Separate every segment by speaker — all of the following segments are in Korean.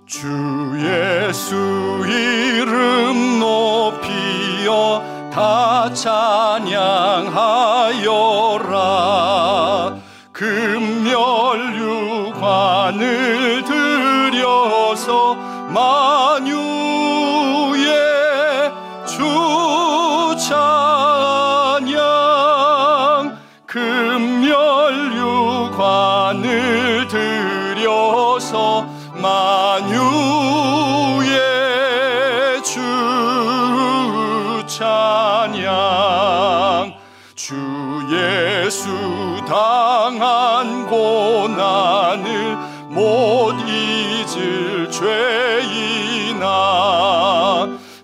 Speaker 1: 주 예수 이름 높이어 다 찬양하여라. 금멸류관을 들여서 만유의 주 찬양. 금멸류관을 들여서 만유의 주 찬양. 주 예수 당한 고난을 못 잊을 죄인아,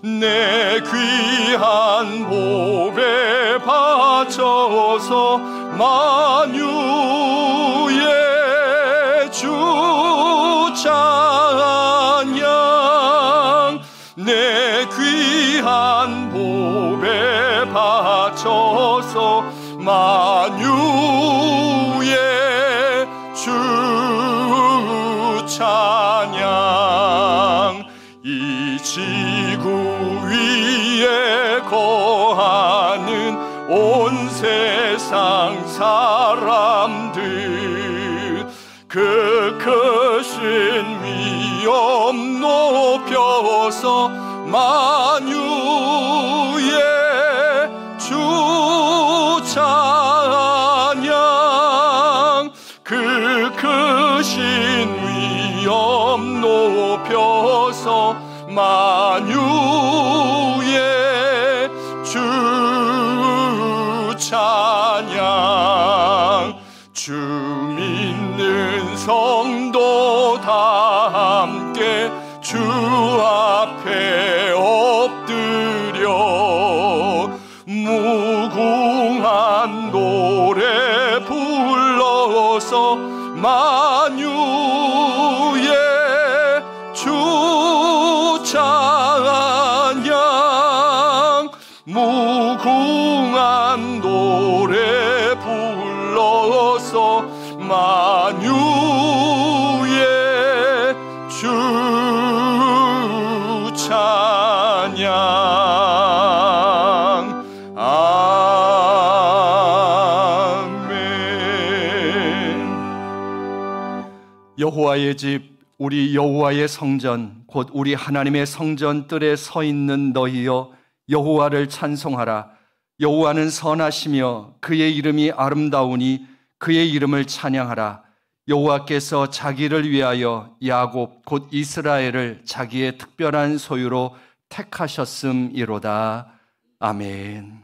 Speaker 1: 내 귀한 보배 바쳐서 만유의 주 찬양. 내 귀한 보배 바쳐서 만유의 주 찬양. 이 지구 위에 거하는 온 세상 사람들, 그 크신 위엄 높여서 만유의 주 찬양. 그 크신 위엄 높여서 만유의 주 찬양. 주 믿는 성도 다 함께 주 앞에 엎드려 무궁한 노래 불러서 만유의 주 찬양. 무궁한 노래 불러서 만유의 주 찬양. 아멘. 여호와의 집, 우리 여호와의 성전, 곧 우리 하나님의 성전 뜰에 서 있는 너희여, 여호와를 찬송하라. 여호와는 선하시며 그의 이름이 아름다우니 그의 이름을 찬양하라. 여호와께서 자기를 위하여 야곱 곧 이스라엘을 자기의 특별한 소유로 택하셨음이로다. 아멘.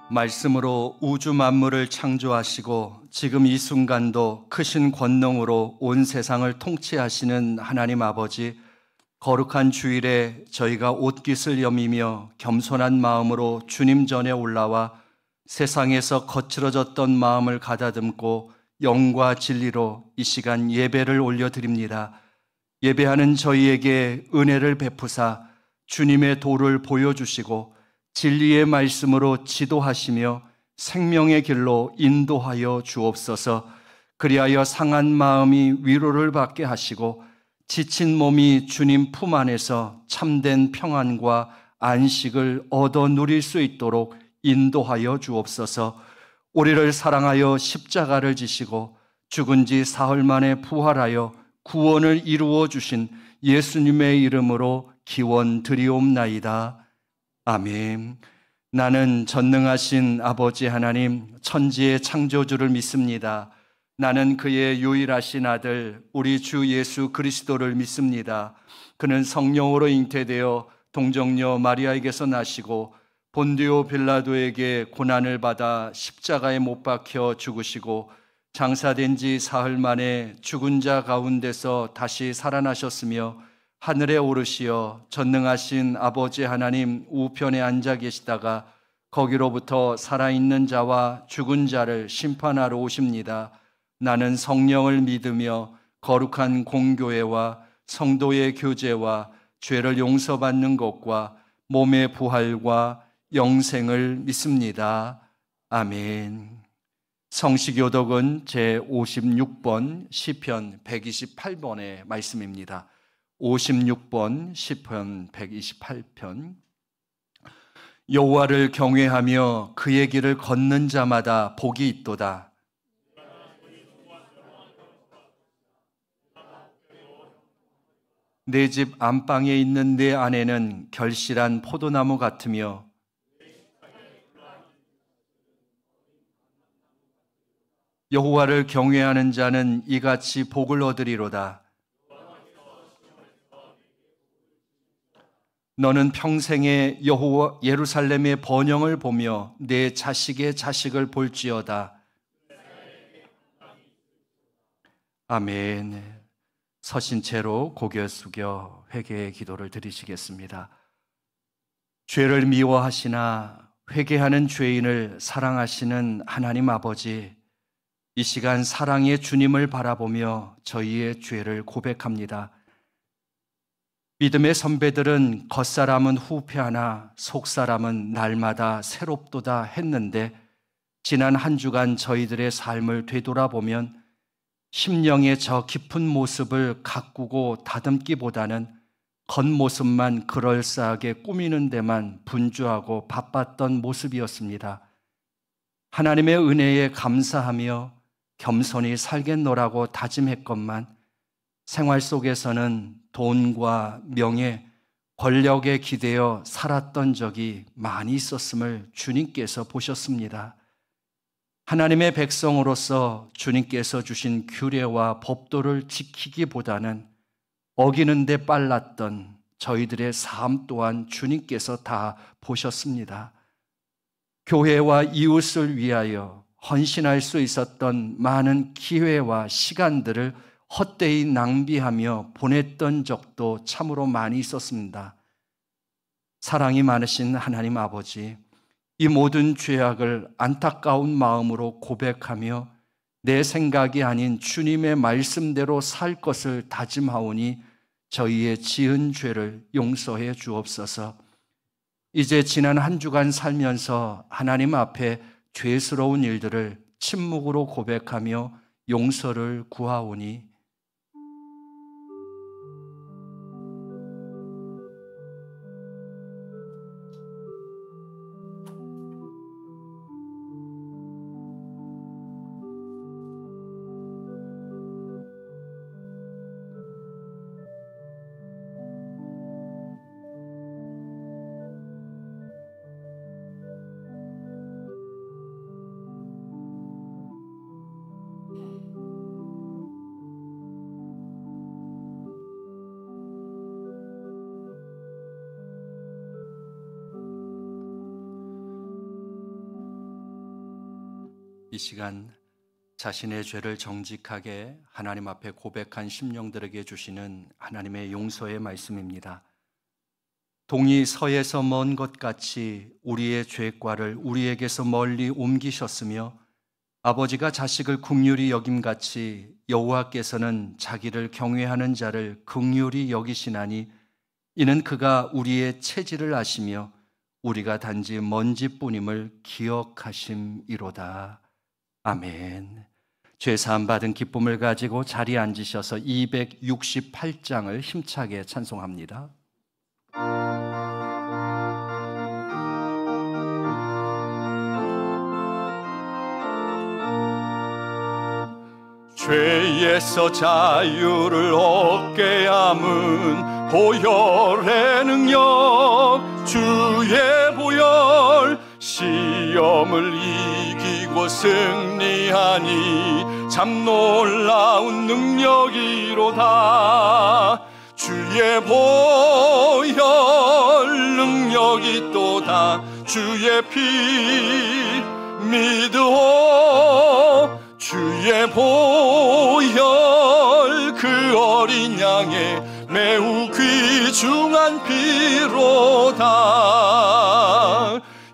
Speaker 1: 말씀으로 우주 만물을 창조하시고 지금 이 순간도 크신 권능으로 온 세상을 통치하시는 하나님 아버지, 거룩한 주일에 저희가 옷깃을 여미며 겸손한 마음으로 주님 전에 올라와 세상에서 거칠어졌던 마음을 가다듬고 영과 진리로 이 시간 예배를 올려드립니다. 예배하는 저희에게 은혜를 베푸사 주님의 도를 보여주시고 진리의 말씀으로 지도하시며 생명의 길로 인도하여 주옵소서. 그리하여 상한 마음이 위로를 받게 하시고 지친 몸이 주님 품 안에서 참된 평안과 안식을 얻어 누릴 수 있도록 인도하여 주옵소서. 우리를 사랑하여 십자가를 지시고 죽은 지 사흘 만에 부활하여 구원을 이루어 주신 예수님의 이름으로 기원 드리옵나이다. 아멘. 나는 전능하신 아버지 하나님, 천지의 창조주를 믿습니다. 나는 그의 유일하신 아들 우리 주 예수 그리스도를 믿습니다. 그는 성령으로 잉태되어 동정녀 마리아에게서 나시고 본디오 빌라도에게 고난을 받아 십자가에 못 박혀 죽으시고 장사된 지 사흘 만에 죽은 자 가운데서 다시 살아나셨으며 하늘에 오르시어 전능하신 아버지 하나님 우편에 앉아 계시다가 거기로부터 살아있는 자와 죽은 자를 심판하러 오십니다. 나는 성령을 믿으며 거룩한 공교회와 성도의 교제와 죄를 용서받는 것과 몸의 부활과 영생을 믿습니다. 아멘. 성시교독은 제56번 시편 128번의 말씀입니다. 56번 시편 128편. 여호와를 경외하며 그의 길을 걷는 자마다 복이 있도다. 내 집 안방에 있는 내 아내는 결실한 포도나무 같으며 여호와를 경외하는 자는 이같이 복을 얻으리로다. 너는 평생에 여호와 예루살렘의 번영을 보며 내 자식의 자식을 볼지어다. 아멘. 서신 채로 고개 숙여 회개의 기도를 드리시겠습니다. 죄를 미워하시나 회개하는 죄인을 사랑하시는 하나님 아버지, 이 시간 사랑의 주님을 바라보며 저희의 죄를 고백합니다. 믿음의 선배들은 겉사람은 후패하나 속사람은 날마다 새롭도다 했는데 지난 한 주간 저희들의 삶을 되돌아보면 심령의 저 깊은 모습을 가꾸고 다듬기보다는 겉모습만 그럴싸하게 꾸미는 데만 분주하고 바빴던 모습이었습니다. 하나님의 은혜에 감사하며 겸손히 살겠노라고 다짐했건만 생활 속에서는 돈과 명예, 권력에 기대어 살았던 적이 많이 있었음을 주님께서 보셨습니다. 하나님의 백성으로서 주님께서 주신 규례와 법도를 지키기보다는 어기는 데 빨랐던 저희들의 삶 또한 주님께서 다 보셨습니다. 교회와 이웃을 위하여 헌신할 수 있었던 많은 기회와 시간들을 헛되이 낭비하며 보냈던 적도 참으로 많이 있었습니다. 사랑이 많으신 하나님 아버지, 이 모든 죄악을 안타까운 마음으로 고백하며 내 생각이 아닌 주님의 말씀대로 살 것을 다짐하오니 저희의 지은 죄를 용서해 주옵소서. 이제 지난 한 주간 살면서 하나님 앞에 죄스러운 일들을 침묵으로 고백하며 용서를 구하오니 이 시간 자신의 죄를 정직하게 하나님 앞에 고백한 심령들에게 주시는 하나님의 용서의 말씀입니다. 동이 서에서 먼 것 같이 우리의 죄과를 우리에게서 멀리 옮기셨으며 아버지가 자식을 긍휼히 여김같이 여호와께서는 자기를 경외하는 자를 긍휼히 여기시나니 이는 그가 우리의 체질을 아시며 우리가 단지 먼지뿐임을 기억하심이로다. 아멘. 죄사함 받은 기쁨을 가지고 자리에 앉으셔서 268장을 힘차게 찬송합니다.
Speaker 2: 죄에서 자유를 얻게 함은 보혈의 능력, 주의 보혈, 시험을 이기고 승리하니 참 놀라운 능력이로다. 주 주의 보혈 능력이 또다 주의 피 믿어 주의 보혈 그 어린 양의 매우 귀중한 피로다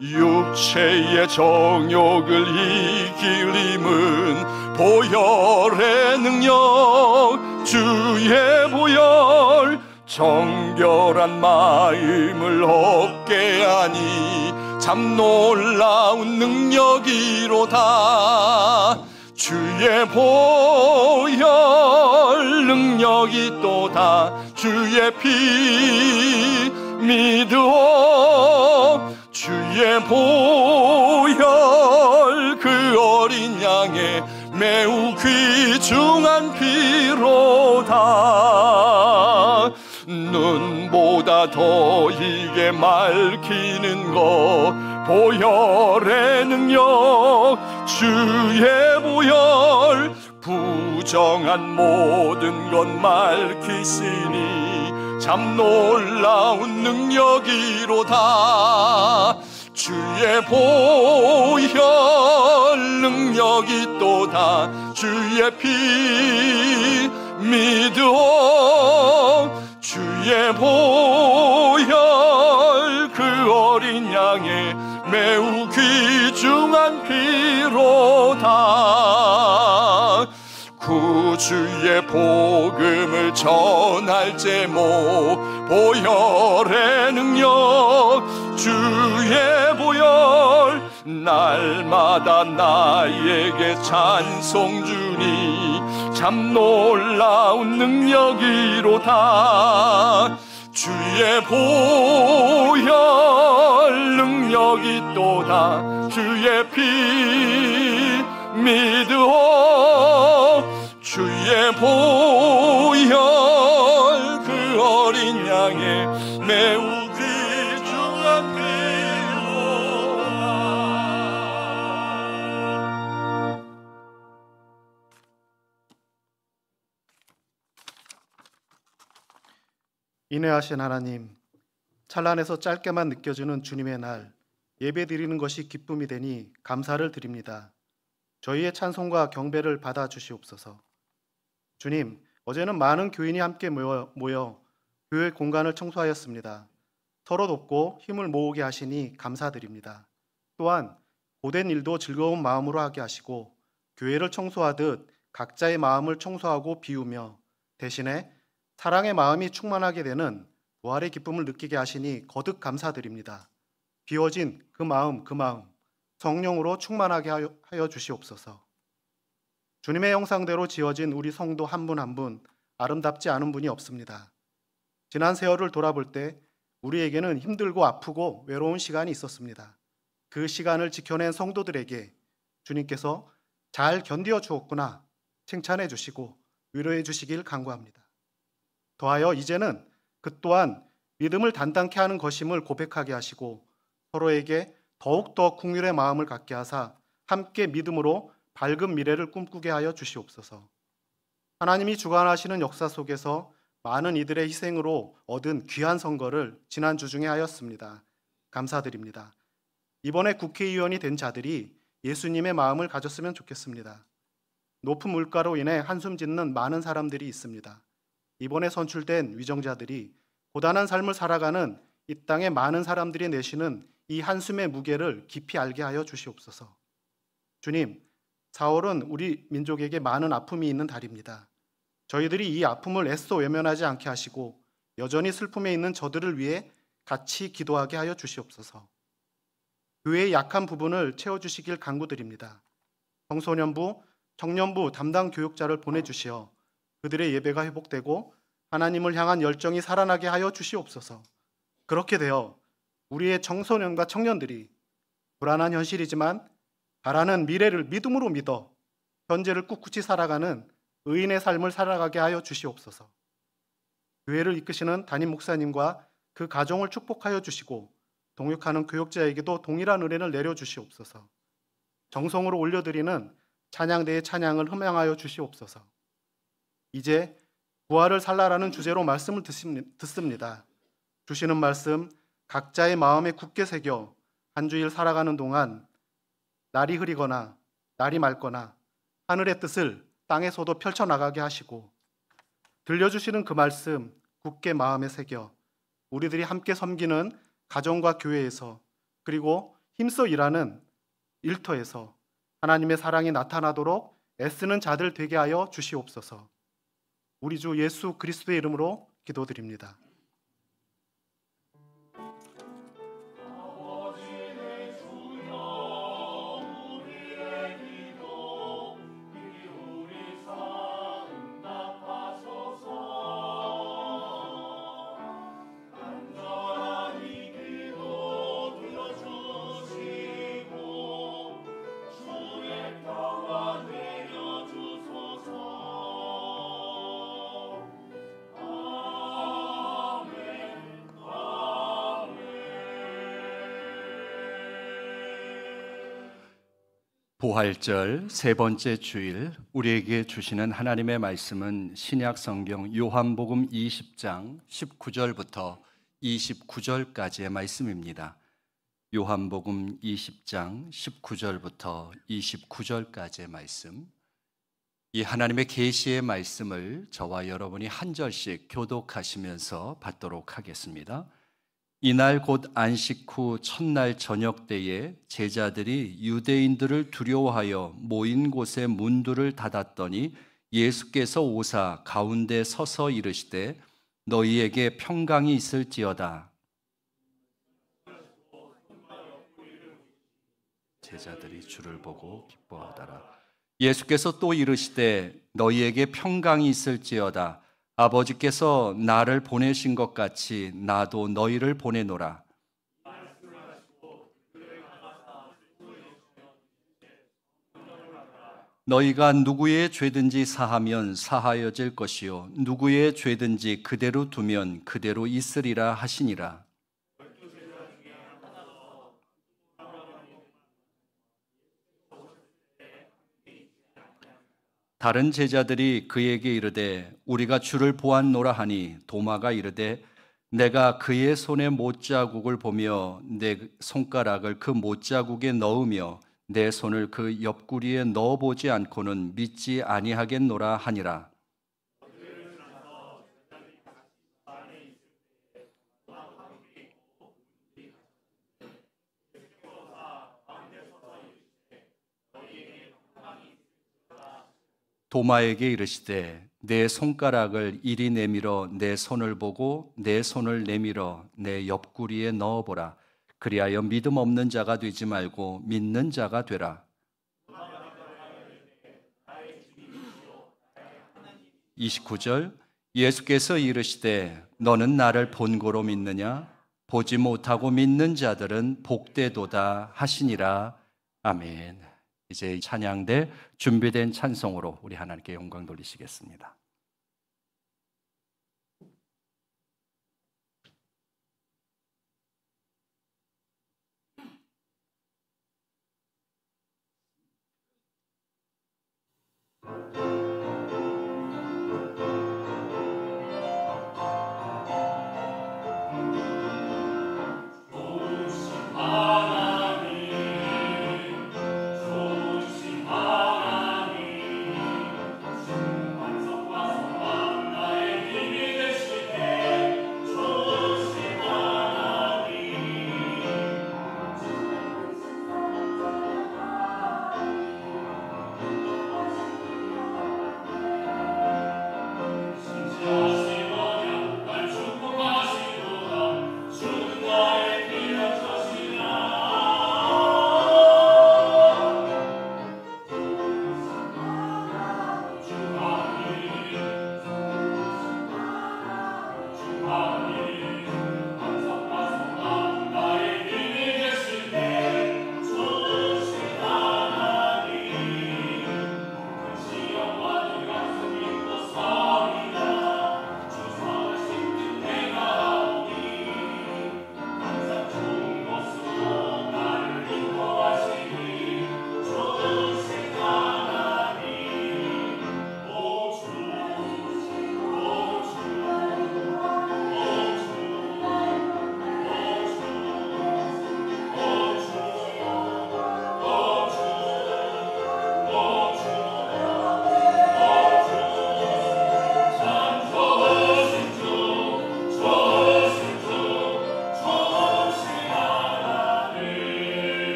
Speaker 2: 육체의 정욕을 이길 힘은 보혈의 능력 주의 보혈 정결한 마음을 얻게 하니 참 놀라운 능력이로다 주의 보혈 능력이 또다 주의 피 믿어 주의 보혈 그 어린 양의 매우 귀중한 피로다 눈보다 더 이게 맑히는 것 보혈의 능력 주의 보혈 부정한 모든 것 맑히시니 참 놀라운 능력이로다 주의 보혈 능력이 또다 주의 피 믿어 주의 보혈 그 어린 양의 매우 귀중한 피로다 구주의 복음을 전할 제목 보혈의 능력 주의 보혈 날마다 나에게 찬송 주니 참 놀라운 능력이로다 주의 보혈 능력이 또다 주의 피 믿어 주의 보혈 그 어린 양의 매우 귀중한 피로다
Speaker 3: 인내하신 하나님, 찬란해서 짧게만 느껴지는 주님의 날 예배드리는 것이 기쁨이 되니 감사를 드립니다. 저희의 찬송과 경배를 받아주시옵소서. 주님, 어제는 많은 교인이 함께 모여 교회 공간을 청소하였습니다. 서로 돕고 힘을 모으게 하시니 감사드립니다. 또한 고된 일도 즐거운 마음으로 하게 하시고 교회를 청소하듯 각자의 마음을 청소하고 비우며 대신에 사랑의 마음이 충만하게 되는 부활의 기쁨을 느끼게 하시니 거듭 감사드립니다. 비워진 그 마음 성령으로 충만하게 하여 주시옵소서. 주님의 형상대로 지어진 우리 성도 한 분 한 분 아름답지 않은 분이 없습니다. 지난 세월을 돌아볼 때 우리에게는 힘들고 아프고 외로운 시간이 있었습니다. 그 시간을 지켜낸 성도들에게 주님께서 잘 견디어 주었구나 칭찬해 주시고 위로해 주시길 간구합니다. 더하여 이제는 그 또한 믿음을 단단케 하는 것임을 고백하게 하시고 서로에게 더욱더 긍휼의 마음을 갖게 하사 함께 믿음으로 밝은 미래를 꿈꾸게 하여 주시옵소서. 하나님이 주관하시는 역사 속에서 많은 이들의 희생으로 얻은 귀한 선거를 지난주 중에 하였습니다. 감사드립니다. 이번에 국회의원이 된 자들이 예수님의 마음을 가졌으면 좋겠습니다. 높은 물가로 인해 한숨 짓는 많은 사람들이 있습니다. 이번에 선출된 위정자들이 고단한 삶을 살아가는 이 땅의 많은 사람들이 내쉬는 이 한숨의 무게를 깊이 알게 하여 주시옵소서. 주님, 4월은 우리 민족에게 많은 아픔이 있는 달입니다. 저희들이 이 아픔을 애써 외면하지 않게 하시고 여전히 슬픔에 있는 저들을 위해 같이 기도하게 하여 주시옵소서. 교회의 약한 부분을 채워주시길 간구드립니다. 청소년부, 청년부 담당 교육자를 보내주시어 그들의 예배가 회복되고 하나님을 향한 열정이 살아나게 하여 주시옵소서. 그렇게 되어 우리의 청소년과 청년들이 불안한 현실이지만 바라는 미래를 믿음으로 믿어 현재를 꿋꿋이 살아가는 의인의 삶을 살아가게 하여 주시옵소서. 교회를 이끄시는 담임 목사님과 그 가정을 축복하여 주시고 동역하는 교육자에게도 동일한 은혜를 내려주시옵소서. 정성으로 올려드리는 찬양대의 찬양을 흠양하여 주시옵소서. 이제 부활을 살라라는 주제로 말씀을 듣습니다. 주시는 말씀 각자의 마음에 굳게 새겨 한 주일 살아가는 동안 날이 흐리거나 날이 맑거나 하늘의 뜻을 땅에서도 펼쳐나가게 하시고, 들려주시는 그 말씀 굳게 마음에 새겨 우리들이 함께 섬기는 가정과 교회에서, 그리고 힘써 일하는 일터에서 하나님의 사랑이 나타나도록 애쓰는 자들 되게 하여 주시옵소서. 우리 주 예수 그리스도의 이름으로 기도드립니다.
Speaker 1: 부활절 세 번째 주일, 우리에게 주시는 하나님의 말씀은 신약 성경 요한복음 20장 19절부터 29절까지의 말씀입니다. 요한복음 20장 19절부터 29절까지의 말씀. 이 하나님의 계시의 말씀을 저와 여러분이 한 절씩 교독하시면서 받도록 하겠습니다. 이날 곧 안식 후 첫날 저녁 때에 제자들이 유대인들을 두려워하여 모인 곳에 문들을 닫았더니 예수께서 오사 가운데 서서 이르시되 너희에게 평강이 있을지어다. 제자들이 주를 보고 기뻐하더라. 예수께서 또 이르시되 너희에게 평강이 있을지어다. 아버지께서 나를 보내신 것 같이 나도 너희를 보내노라. 너희가 누구의 죄든지 사하면 사하여질 것이요 누구의 죄든지 그대로 두면 그대로 있으리라 하시니라. 다른 제자들이 그에게 이르되 우리가 주를 보았노라 하니 도마가 이르되 내가 그의 손에 못자국을 보며 내 손가락을 그 못자국에 넣으며 내 손을 그 옆구리에 넣어보지 않고는 믿지 아니하겠노라 하니라. 도마에게 이르시되 내 손가락을 이리 내밀어 내 손을 보고 내 손을 내밀어 내 옆구리에 넣어보라. 그리하여 믿음 없는 자가 되지 말고 믿는 자가 되라. 29절 예수께서 이르시되 너는 나를 본고로 믿느냐? 보지 못하고 믿는 자들은 복되도다 하시니라. 아멘. 이제 찬양대 준비된 찬송으로 우리 하나님께 영광 돌리시겠습니다.
Speaker 2: 하나님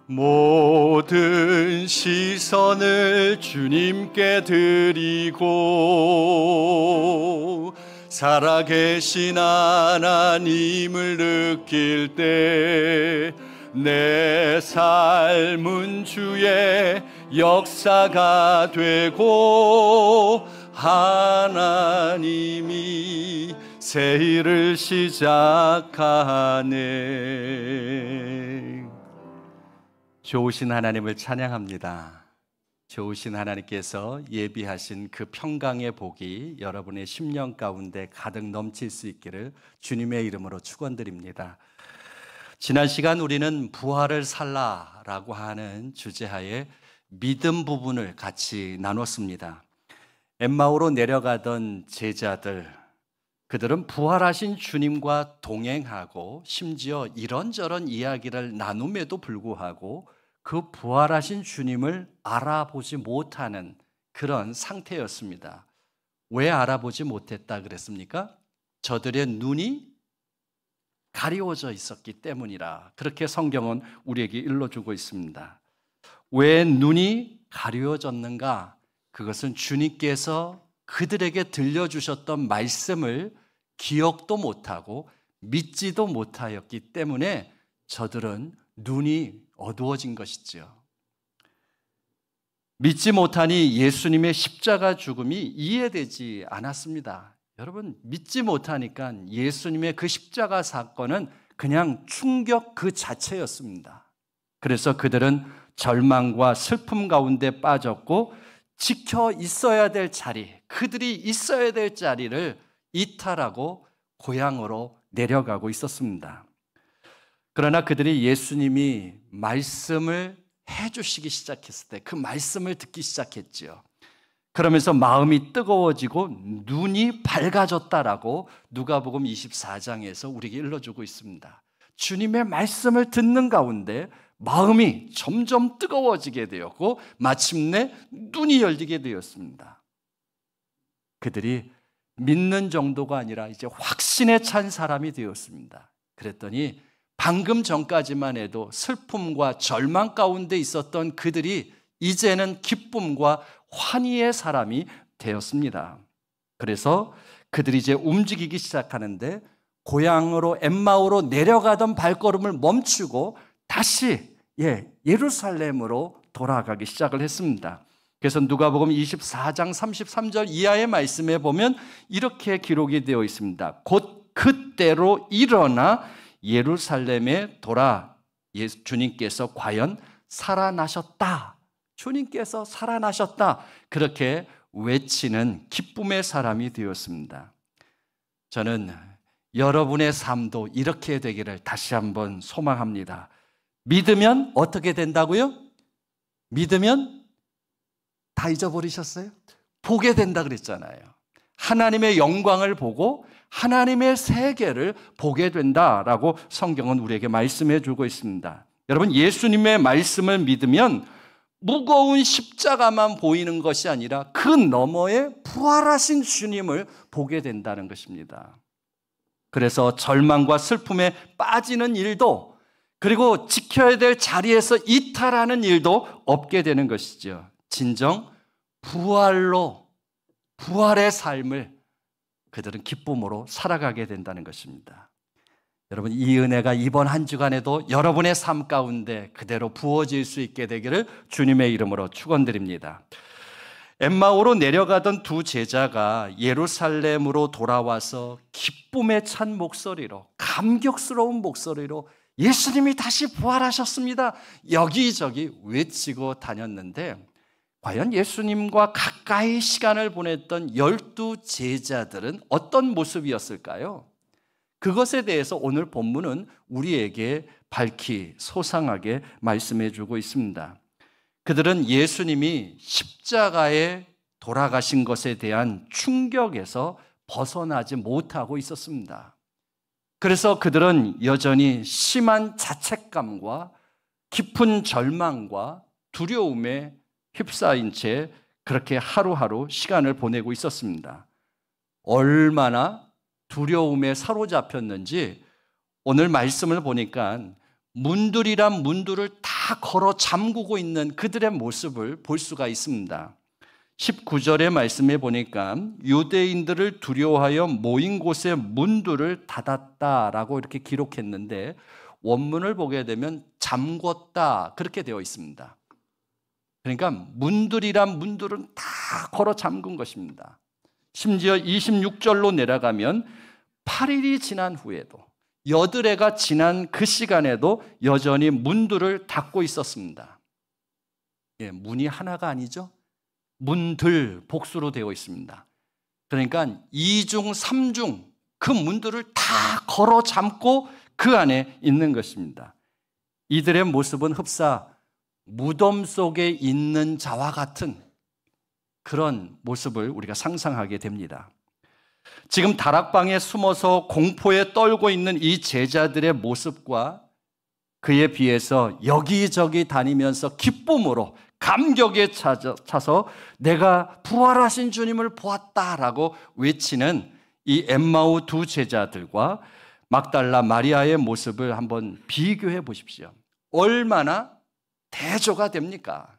Speaker 1: 모든 시선을 주님께 드리고 살아계신 하나님을 느낄 때 내 삶은 주의 역사가 되고 하나님이 새 일을 시작하네. 좋으신 하나님을 찬양합니다. 좋으신 하나님께서 예비하신 그 평강의 복이 여러분의 심령 가운데 가득 넘칠 수 있기를 주님의 이름으로 축원드립니다. 지난 시간 우리는 부활을 살라라고 하는 주제하에 믿음 부분을 같이 나눴습니다. 엠마오로 내려가던 제자들, 그들은 부활하신 주님과 동행하고 심지어 이런저런 이야기를 나눔에도 불구하고 그 부활하신 주님을 알아보지 못하는 그런 상태였습니다. 왜 알아보지 못했다 그랬습니까? 저들의 눈이 가리워져 있었기 때문이라, 그렇게 성경은 우리에게 일러주고 있습니다. 왜 눈이 가리워졌는가? 그것은 주님께서 그들에게 들려주셨던 말씀을 기억도 못하고 믿지도 못하였기 때문에 저들은 눈이 어두워진 것이지요. 믿지 못하니 예수님의 십자가 죽음이 이해되지 않았습니다. 여러분, 믿지 못하니까 예수님의 그 십자가 사건은 그냥 충격 그 자체였습니다. 그래서 그들은 절망과 슬픔 가운데 빠졌고 지켜 있어야 될 자리, 그들이 있어야 될 자리를 이탈하고 고향으로 내려가고 있었습니다. 그러나 그들이 예수님이 말씀을 해주시기 시작했을 때 그 말씀을 듣기 시작했지요. 그러면서 마음이 뜨거워지고 눈이 밝아졌다라고 누가복음 24장에서 우리에게 일러주고 있습니다. 주님의 말씀을 듣는 가운데 마음이 점점 뜨거워지게 되었고 마침내 눈이 열리게 되었습니다. 그들이 믿는 정도가 아니라 이제 확신에 찬 사람이 되었습니다. 그랬더니 방금 전까지만 해도 슬픔과 절망 가운데 있었던 그들이 이제는 기쁨과 환희의 사람이 되었습니다. 그래서 그들이 이제 움직이기 시작하는데 고향으로 엠마오로 내려가던 발걸음을 멈추고 다시 예루살렘으로 돌아가기 시작을 했습니다. 그래서 누가복음 24장 33절 이하의 말씀에 보면 이렇게 기록이 되어 있습니다. 곧 그때로 일어나 예루살렘에 돌아 주님께서 과연 살아나셨다. 주님께서 살아나셨다. 그렇게 외치는 기쁨의 사람이 되었습니다. 저는 여러분의 삶도 이렇게 되기를 다시 한번 소망합니다. 믿으면 어떻게 된다고요? 믿으면 다 잊어버리셨어요? 보게 된다 그랬잖아요. 하나님의 영광을 보고 하나님의 세계를 보게 된다라고 성경은 우리에게 말씀해 주고 있습니다. 여러분, 예수님의 말씀을 믿으면 무거운 십자가만 보이는 것이 아니라 그 너머에 부활하신 주님을 보게 된다는 것입니다. 그래서 절망과 슬픔에 빠지는 일도, 그리고 지켜야 될 자리에서 이탈하는 일도 없게 되는 것이죠. 진정 부활의 삶을 그들은 기쁨으로 살아가게 된다는 것입니다. 여러분, 이 은혜가 이번 한 주간에도 여러분의 삶 가운데 그대로 부어질 수 있게 되기를 주님의 이름으로 축원드립니다. 엠마오로 내려가던 두 제자가 예루살렘으로 돌아와서 기쁨에 찬 목소리로, 감격스러운 목소리로 예수님이 다시 부활하셨습니다, 여기저기 외치고 다녔는데, 과연 예수님과 가까이 시간을 보냈던 12 제자들은 어떤 모습이었을까요? 그것에 대해서 오늘 본문은 우리에게 밝히 소상하게 말씀해 주고 있습니다. 그들은 예수님이 십자가에 돌아가신 것에 대한 충격에서 벗어나지 못하고 있었습니다. 그래서 그들은 여전히 심한 자책감과 깊은 절망과 두려움에 휩싸인 채 그렇게 하루하루 시간을 보내고 있었습니다. 얼마나 두려움에 사로잡혔는지 오늘 말씀을 보니까 문들이란 문들을 다 걸어 잠그고 있는 그들의 모습을 볼 수가 있습니다. 19절의 말씀에 보니까 유대인들을 두려워하여 모인 곳에 문들을 닫았다라고 이렇게 기록했는데 원문을 보게 되면 잠궜다 그렇게 되어 있습니다. 그러니까 문들이란 문들은 다 걸어 잠근 것입니다. 심지어 26절로 내려가면 8일이 지난 후에도 여드레가 지난 그 시간에도 여전히 문들을 닫고 있었습니다. 예, 문이 하나가 아니죠. 문들 복수로 되어 있습니다. 그러니까 2중, 3중 그 문들을 다 걸어 잠고 그 안에 있는 것입니다. 이들의 모습은 흡사 무덤 속에 있는 자와 같은 그런 모습을 우리가 상상하게 됩니다. 지금 다락방에 숨어서 공포에 떨고 있는 이 제자들의 모습과 그에 비해서 여기저기 다니면서 기쁨으로 감격에 차서 내가 부활하신 주님을 보았다라고 외치는 이 엠마오 두 제자들과 막달라 마리아의 모습을 한번 비교해 보십시오. 얼마나 대조가 됩니까?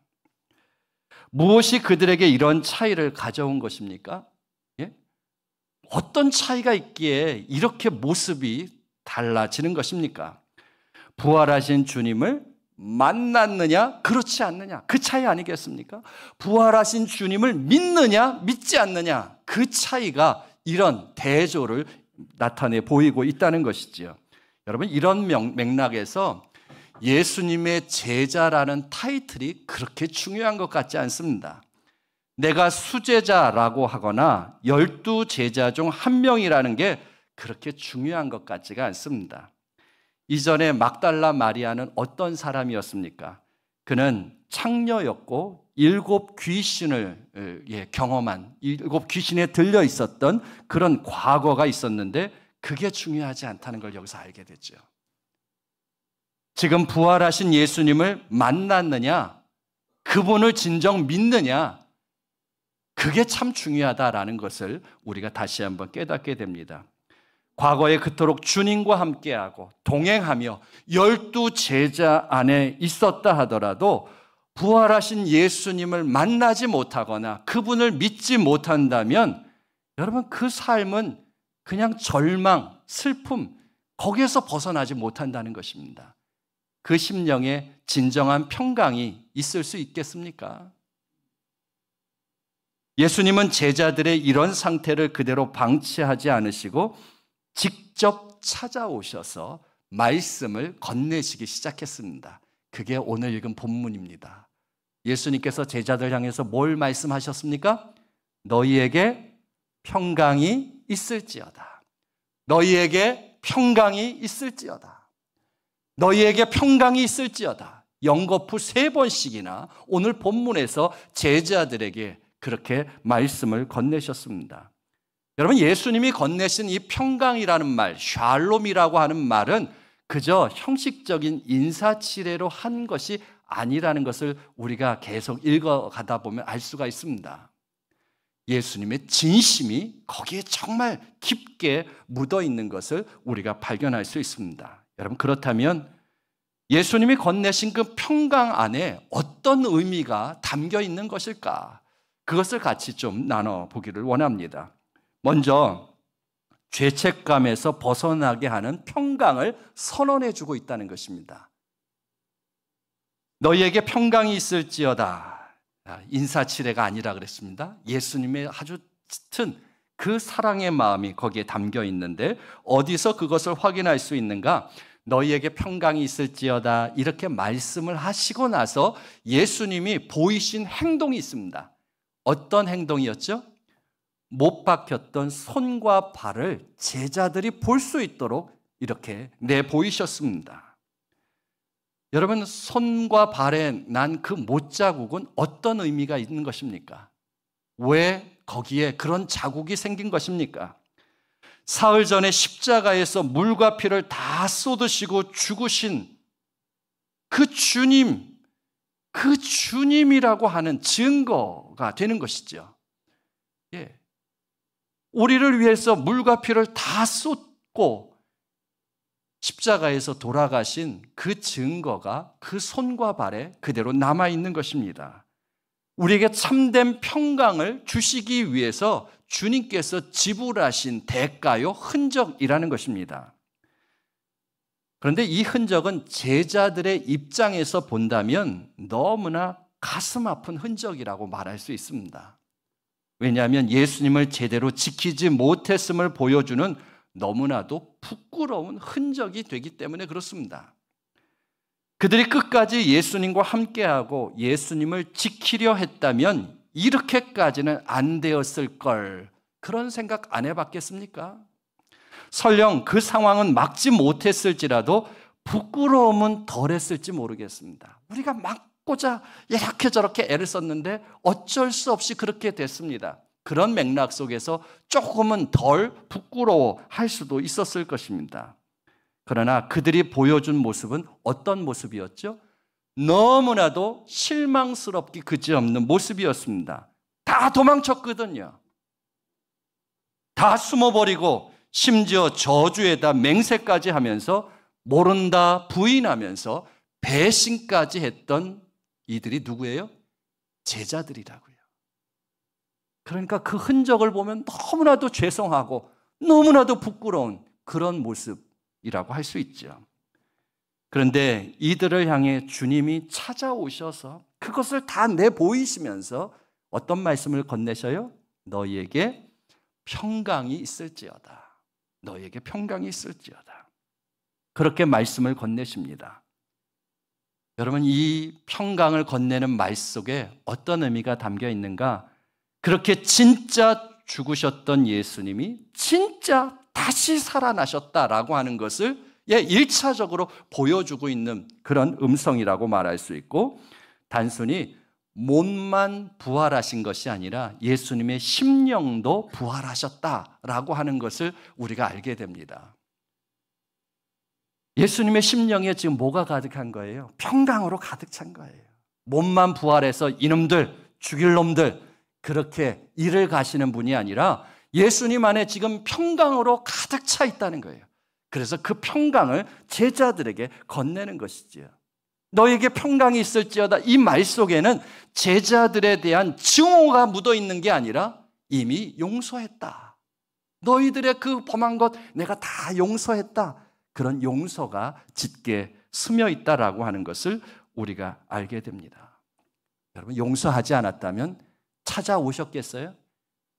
Speaker 1: 무엇이 그들에게 이런 차이를 가져온 것입니까? 예? 어떤 차이가 있기에 이렇게 모습이 달라지는 것입니까? 부활하신 주님을 만났느냐, 그렇지 않느냐, 그 차이 아니겠습니까? 부활하신 주님을 믿느냐, 믿지 않느냐, 그 차이가 이런 대조를 나타내 보이고 있다는 것이지요. 여러분, 이런 맥락에서 예수님의 제자라는 타이틀이 그렇게 중요한 것 같지 않습니다. 내가 수제자라고 하거나 12제자 중 한 명이라는 게 그렇게 중요한 것 같지가 않습니다. 이전에 막달라 마리아는 어떤 사람이었습니까? 그는 창녀였고 7 귀신을 경험한 7 귀신에 들려 있었던 그런 과거가 있었는데 그게 중요하지 않다는 걸 여기서 알게 됐죠. 지금 부활하신 예수님을 만났느냐, 그분을 진정 믿느냐, 그게 참 중요하다라는 것을 우리가 다시 한번 깨닫게 됩니다. 과거에 그토록 주님과 함께하고 동행하며 12제자 안에 있었다 하더라도 부활하신 예수님을 만나지 못하거나 그분을 믿지 못한다면 여러분, 그 삶은 그냥 절망, 슬픔, 거기에서 벗어나지 못한다는 것입니다. 그 심령에 진정한 평강이 있을 수 있겠습니까? 예수님은 제자들의 이런 상태를 그대로 방치하지 않으시고 직접 찾아오셔서 말씀을 건네시기 시작했습니다. 그게 오늘 읽은 본문입니다. 예수님께서 제자들 향해서 뭘 말씀하셨습니까? 너희에게 평강이 있을지어다. 너희에게 평강이 있을지어다. 너희에게 평강이 있을지어다. 연거푸 3번씩이나 오늘 본문에서 제자들에게 그렇게 말씀을 건네셨습니다. 여러분, 예수님이 건네신 이 평강이라는 말, 샬롬이라고 하는 말은 그저 형식적인 인사치레로 한 것이 아니라는 것을 우리가 계속 읽어가다 보면 알 수가 있습니다. 예수님의 진심이 거기에 정말 깊게 묻어 있는 것을 우리가 발견할 수 있습니다. 여러분, 그렇다면 예수님이 건네신 그 평강 안에 어떤 의미가 담겨 있는 것일까? 그것을 같이 좀 나눠보기를 원합니다. 먼저 죄책감에서 벗어나게 하는 평강을 선언해주고 있다는 것입니다. 너희에게 평강이 있을지어다. 인사치레가 아니라 그랬습니다. 예수님의 아주 짙은 그 사랑의 마음이 거기에 담겨 있는데 어디서 그것을 확인할 수 있는가? 너희에게 평강이 있을지어다 이렇게 말씀을 하시고 나서 예수님이 보이신 행동이 있습니다. 어떤 행동이었죠? 못 박혔던 손과 발을 제자들이 볼 수 있도록 이렇게 내보이셨습니다. 여러분, 손과 발에 난 그 못자국은 어떤 의미가 있는 것입니까? 왜 거기에 그런 자국이 생긴 것입니까? 사흘 전에 십자가에서 물과 피를 다 쏟으시고 죽으신 그 주님, 그 주님이라고 하는 증거가 되는 것이죠. 예. 우리를 위해서 물과 피를 다 쏟고 십자가에서 돌아가신 그 증거가 그 손과 발에 그대로 남아있는 것입니다. 우리에게 참된 평강을 주시기 위해서 주님께서 지불하신 대가요, 흔적이라는 것입니다. 그런데 이 흔적은 제자들의 입장에서 본다면 너무나 가슴 아픈 흔적이라고 말할 수 있습니다. 왜냐하면 예수님을 제대로 지키지 못했음을 보여주는 너무나도 부끄러운 흔적이 되기 때문에 그렇습니다. 그들이 끝까지 예수님과 함께하고 예수님을 지키려 했다면 이렇게까지는 안 되었을 걸, 그런 생각 안 해봤겠습니까? 설령 그 상황은 막지 못했을지라도 부끄러움은 덜했을지 모르겠습니다. 우리가 막고자 이렇게 저렇게 애를 썼는데 어쩔 수 없이 그렇게 됐습니다. 그런 맥락 속에서 조금은 덜 부끄러워할 수도 있었을 것입니다. 그러나 그들이 보여준 모습은 어떤 모습이었죠? 너무나도 실망스럽기 그지없는 모습이었습니다. 다 도망쳤거든요. 다 숨어버리고 심지어 저주에다 맹세까지 하면서 모른다 부인하면서 배신까지 했던 이들이 누구예요? 제자들이라고요. 그러니까 그 흔적을 보면 너무나도 죄송하고 너무나도 부끄러운 그런 모습이라고 할 수 있죠. 그런데 이들을 향해 주님이 찾아오셔서 그것을 다 내보이시면서 어떤 말씀을 건네셔요? 너희에게 평강이 있을지어다. 너희에게 평강이 있을지어다. 그렇게 말씀을 건네십니다. 여러분, 이 평강을 건네는 말 속에 어떤 의미가 담겨 있는가? 그렇게 진짜 죽으셨던 예수님이 진짜 다시 살아나셨다라고 하는 것을 1차적으로 보여주고 있는 그런 음성이라고 말할 수 있고, 단순히 몸만 부활하신 것이 아니라 예수님의 심령도 부활하셨다라고 하는 것을 우리가 알게 됩니다. 예수님의 심령에 지금 뭐가 가득한 거예요? 평강으로 가득 찬 거예요. 몸만 부활해서 이놈들, 죽일 놈들, 그렇게 일을 가시는 분이 아니라 예수님 안에 지금 평강으로 가득 차 있다는 거예요. 그래서 그 평강을 제자들에게 건네는 것이지요. 너에게 평강이 있을지어다. 이 말 속에는 제자들에 대한 증오가 묻어 있는 게 아니라 이미 용서했다. 너희들의 그 범한 것 내가 다 용서했다. 그런 용서가 짙게 스며 있다라고 하는 것을 우리가 알게 됩니다. 여러분, 용서하지 않았다면 찾아오셨겠어요?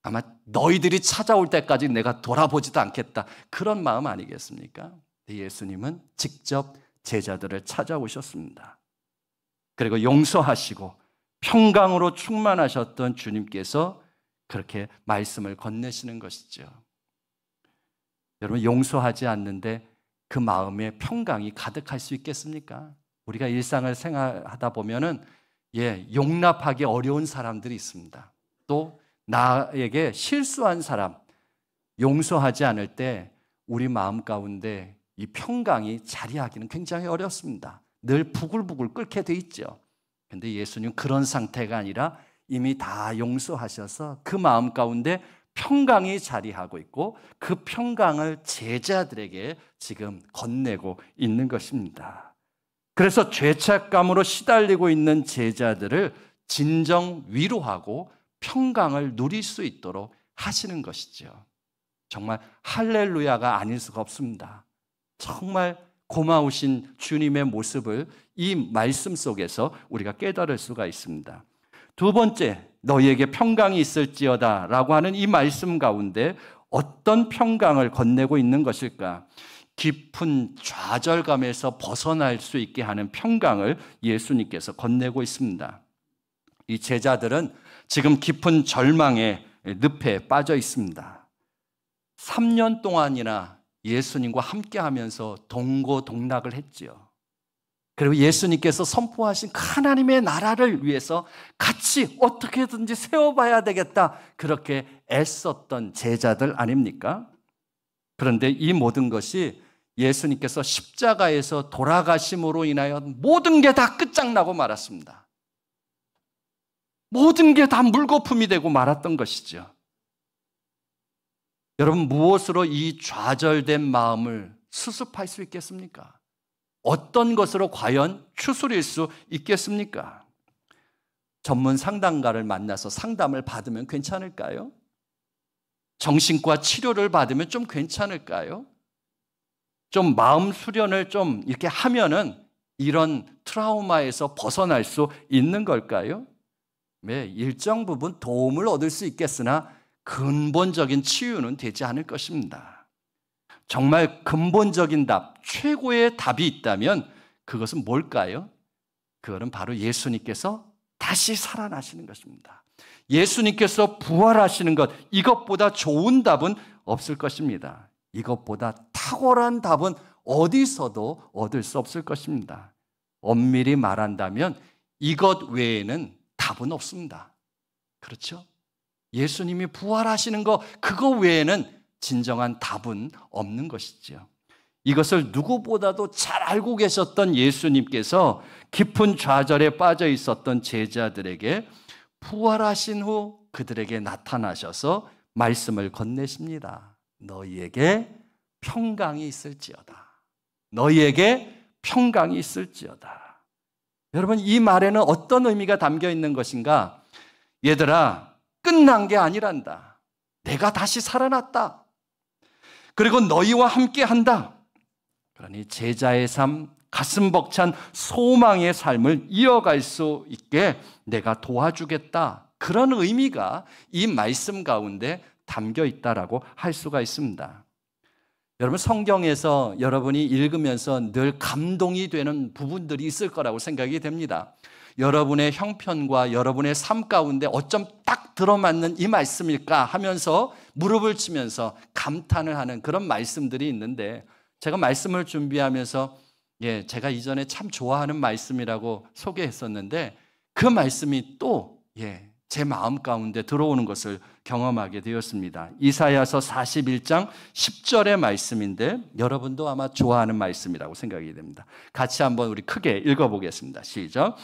Speaker 1: 아마 너희들이 찾아올 때까지 내가 돌아보지도 않겠다. 그런 마음 아니겠습니까? 예수님은 직접 제자들을 찾아오셨습니다. 그리고 용서하시고 평강으로 충만하셨던 주님께서 그렇게 말씀을 건네시는 것이죠. 여러분, 용서하지 않는데 그 마음에 평강이 가득할 수 있겠습니까? 우리가 일상을 생활하다 보면은 용납하기 어려운 사람들이 있습니다. 또 나에게 실수한 사람 용서하지 않을 때 우리 마음 가운데 이 평강이 자리하기는 굉장히 어렵습니다. 늘 부글부글 끓게 돼 있죠. 그런데 예수님 그런 상태가 아니라 이미 다 용서하셔서 그 마음 가운데 평강이 자리하고 있고 그 평강을 제자들에게 지금 건네고 있는 것입니다. 그래서 죄책감으로 시달리고 있는 제자들을 진정 위로하고 평강을 누릴 수 있도록 하시는 것이죠. 정말 할렐루야가 아닐 수가 없습니다. 정말 고마우신 주님의 모습을 이 말씀 속에서 우리가 깨달을 수가 있습니다. 두 번째, 너희에게 평강이 있을지어다 라고 하는 이 말씀 가운데 어떤 평강을 건네고 있는 것일까? 깊은 좌절감에서 벗어날 수 있게 하는 평강을 예수님께서 건네고 있습니다. 이 제자들은 지금 깊은 절망의 늪에 빠져 있습니다. 3년 동안이나 예수님과 함께 하면서 동고동락을 했지요. 그리고 예수님께서 선포하신 하나님의 나라를 위해서 같이 어떻게든지 세워봐야 되겠다, 그렇게 애썼던 제자들 아닙니까? 그런데 이 모든 것이 예수님께서 십자가에서 돌아가심으로 인하여 모든 게 다 끝장나고 말았습니다. 모든 게 다 물거품이 되고 말았던 것이죠. 여러분, 무엇으로 이 좌절된 마음을 수습할 수 있겠습니까? 어떤 것으로 과연 추스릴 수 있겠습니까? 전문 상담가를 만나서 상담을 받으면 괜찮을까요? 정신과 치료를 받으면 좀 괜찮을까요? 좀 마음 수련을 좀 이렇게 하면은 이런 트라우마에서 벗어날 수 있는 걸까요? 네, 일정 부분 도움을 얻을 수 있겠으나 근본적인 치유는 되지 않을 것입니다. 정말 근본적인 답, 최고의 답이 있다면 그것은 뭘까요? 그것은 바로 예수님께서 다시 살아나시는 것입니다. 예수님께서 부활하시는 것, 이것보다 좋은 답은 없을 것입니다. 이것보다 탁월한 답은 어디서도 얻을 수 없을 것입니다. 엄밀히 말한다면 이것 외에는 답은 없습니다. 그렇죠? 예수님이 부활하시는 것, 그거 외에는 진정한 답은 없는 것이죠. 이것을 누구보다도 잘 알고 계셨던 예수님께서 깊은 좌절에 빠져 있었던 제자들에게 부활하신 후 그들에게 나타나셔서 말씀을 건네십니다. 너희에게 평강이 있을지어다. 너희에게 평강이 있을지어다. 여러분, 이 말에는 어떤 의미가 담겨 있는 것인가? 얘들아, 끝난 게 아니란다. 내가 다시 살아났다. 그리고 너희와 함께 한다. 그러니 제자의 삶, 가슴 벅찬 소망의 삶을 이어갈 수 있게 내가 도와주겠다. 그런 의미가 이 말씀 가운데 담겨 있다라고 할 수가 있습니다. 여러분, 성경에서 여러분이 읽으면서 늘 감동이 되는 부분들이 있을 거라고 생각이 됩니다. 여러분의 형편과 여러분의 삶 가운데 어쩜 딱 들어맞는 이 말씀일까 하면서 무릎을 치면서 감탄을 하는 그런 말씀들이 있는데, 제가 말씀을 준비하면서 제가 이전에 참 좋아하는 말씀이라고 소개했었는데 그 말씀이 또 제 마음 가운데 들어오는 것을 경험하게 되었습니다. 이사야서 41장 10절의 말씀인데 여러분도 아마 좋아하는 말씀이라고 생각이 됩니다. 같이 한번 우리 크게 읽어보겠습니다. 시작.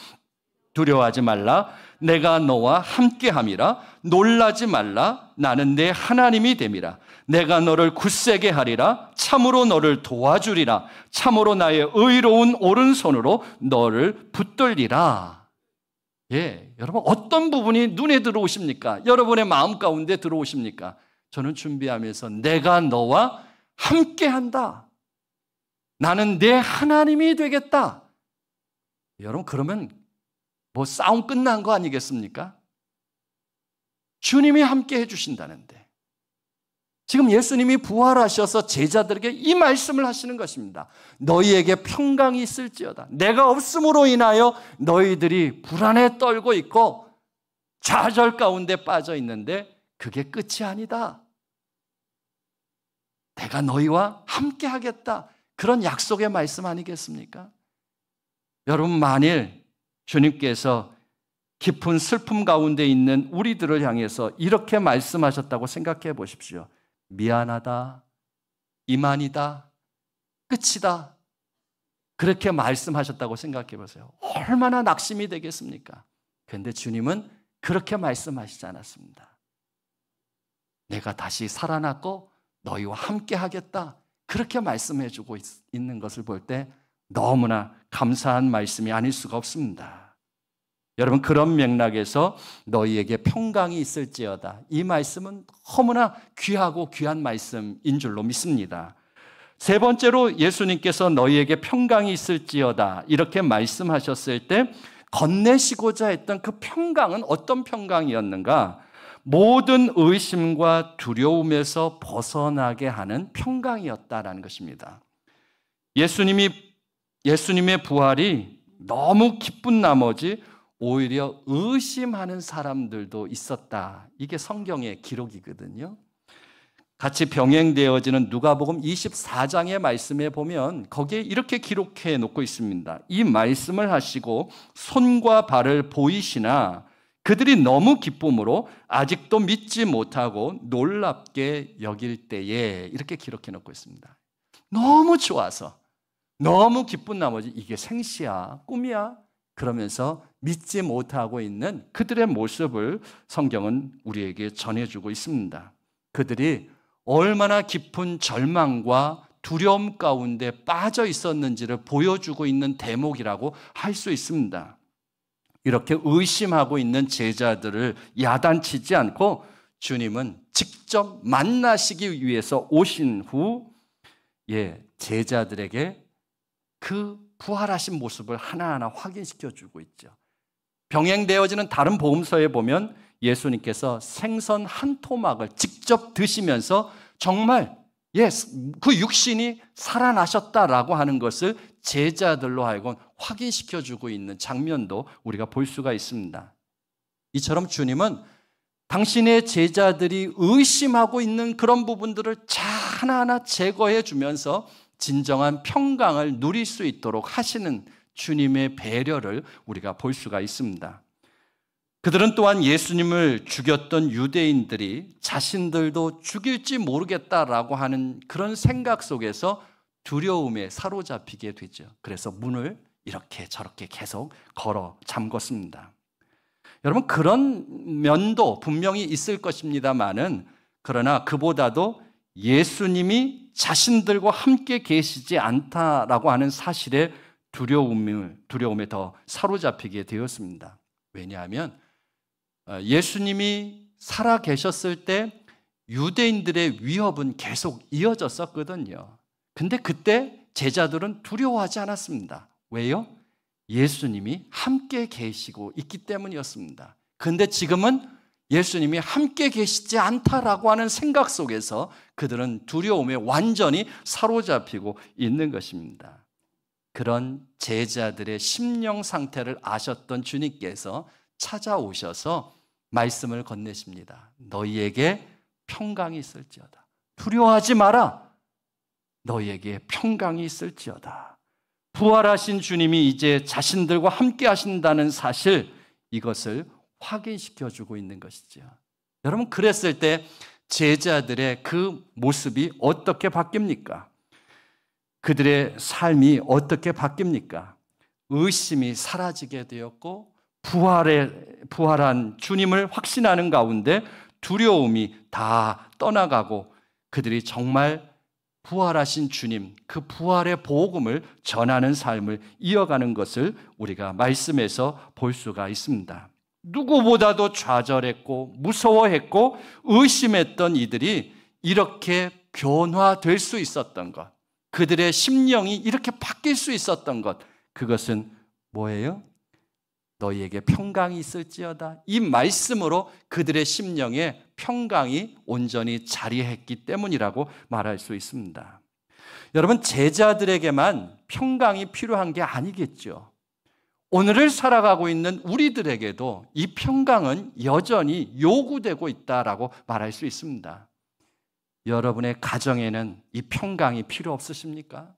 Speaker 1: 두려워하지 말라. 내가 너와 함께함이라. 놀라지 말라. 나는 내 하나님이 됨이라. 내가 너를 굳세게 하리라. 참으로 너를 도와주리라. 참으로 나의 의로운 오른손으로 너를 붙들리라. 여러분, 어떤 부분이 눈에 들어오십니까? 여러분의 마음 가운데 들어오십니까? 저는 준비하면서 내가 너와 함께한다. 나는 내 하나님이 되겠다. 여러분, 그러면 뭐 싸움 끝난 거 아니겠습니까? 주님이 함께 해주신다는데 지금 예수님이 부활하셔서 제자들에게 이 말씀을 하시는 것입니다. 너희에게 평강이 있을지어다. 내가 없음으로 인하여 너희들이 불안에 떨고 있고 좌절 가운데 빠져 있는데 그게 끝이 아니다. 내가 너희와 함께 하겠다. 그런 약속의 말씀 아니겠습니까? 여러분, 만일 주님께서 깊은 슬픔 가운데 있는 우리들을 향해서 이렇게 말씀하셨다고 생각해 보십시오. 미안하다, 이만이다, 끝이다. 그렇게 말씀하셨다고 생각해 보세요. 얼마나 낙심이 되겠습니까? 그런데 주님은 그렇게 말씀하시지 않았습니다. 내가 다시 살아났고 너희와 함께 하겠다. 그렇게 말씀해 주고 있는 것을 볼 때 너무나 감사한 말씀이 아닐 수가 없습니다. 여러분, 그런 맥락에서 너희에게 평강이 있을지어다. 이 말씀은 너무나 귀하고 귀한 말씀인 줄로 믿습니다. 세 번째로 예수님께서 너희에게 평강이 있을지어다 이렇게 말씀하셨을 때 건네시고자 했던 그 평강은 어떤 평강이었는가? 모든 의심과 두려움에서 벗어나게 하는 평강이었다라는 것입니다. 예수님의 부활이 너무 기쁜 나머지 오히려 의심하는 사람들도 있었다. 이게 성경의 기록이거든요. 같이 병행되어지는 누가복음 24장의 말씀에 보면 거기에 이렇게 기록해 놓고 있습니다. 이 말씀을 하시고 손과 발을 보이시나 그들이 너무 기쁨으로 아직도 믿지 못하고 놀랍게 여길 때에 이렇게 기록해 놓고 있습니다. 너무 좋아서 너무 기쁜 나머지 이게 생시야, 꿈이야? 그러면서 믿지 못하고 있는 그들의 모습을 성경은 우리에게 전해주고 있습니다. 그들이 얼마나 깊은 절망과 두려움 가운데 빠져 있었는지를 보여주고 있는 대목이라고 할 수 있습니다. 이렇게 의심하고 있는 제자들을 야단치지 않고 주님은 직접 만나시기 위해서 오신 후 제자들에게 그 부활하신 모습을 하나하나 확인시켜주고 있죠. 병행되어지는 다른 복음서에 보면 예수님께서 생선 한 토막을 직접 드시면서 정말 그 육신이 살아나셨다라고 하는 것을 제자들로 하여금 확인시켜주고 있는 장면도 우리가 볼 수가 있습니다. 이처럼 주님은 당신의 제자들이 의심하고 있는 그런 부분들을 하나하나 제거해 주면서 진정한 평강을 누릴 수 있도록 하시는 주님의 배려를 우리가 볼 수가 있습니다. 그들은 또한 예수님을 죽였던 유대인들이 자신들도 죽일지 모르겠다라고 하는 그런 생각 속에서 두려움에 사로잡히게 되죠. 그래서 문을 이렇게 저렇게 계속 걸어 잠궜습니다. 여러분, 그런 면도 분명히 있을 것입니다만은, 그러나 그보다도 예수님이 자신들과 함께 계시지 않다라고 하는 사실에 두려움에 더 사로잡히게 되었습니다. 왜냐하면 예수님이 살아 계셨을 때 유대인들의 위협은 계속 이어졌었거든요. 근데 그때 제자들은 두려워하지 않았습니다. 왜요? 예수님이 함께 계시고 있기 때문이었습니다. 그런데 지금은 예수님이 함께 계시지 않다라고 하는 생각 속에서 그들은 두려움에 완전히 사로잡히고 있는 것입니다. 그런 제자들의 심령 상태를 아셨던 주님께서 찾아오셔서 말씀을 건네십니다. 너희에게 평강이 있을지어다. 두려워하지 마라. 너희에게 평강이 있을지어다. 부활하신 주님이 이제 자신들과 함께 하신다는 사실, 이것을 확인시켜주고 있는 것이죠. 여러분, 그랬을 때 제자들의 그 모습이 어떻게 바뀝니까? 그들의 삶이 어떻게 바뀝니까? 의심이 사라지게 되었고 부활한 주님을 확신하는 가운데 두려움이 다 떠나가고 그들이 정말 부활하신 주님, 그 부활의 복음을 전하는 삶을 이어가는 것을 우리가 말씀에서 볼 수가 있습니다. 누구보다도 좌절했고 무서워했고 의심했던 이들이 이렇게 변화될 수 있었던 것, 그들의 심령이 이렇게 바뀔 수 있었던 것, 그것은 뭐예요? 너희에게 평강이 있을지어다. 이 말씀으로 그들의 심령에 평강이 온전히 자리했기 때문이라고 말할 수 있습니다. 여러분, 제자들에게만 평강이 필요한 게 아니겠죠. 오늘을 살아가고 있는 우리들에게도 이 평강은 여전히 요구되고 있다라고 말할 수 있습니다. 여러분의 가정에는 이 평강이 필요 없으십니까?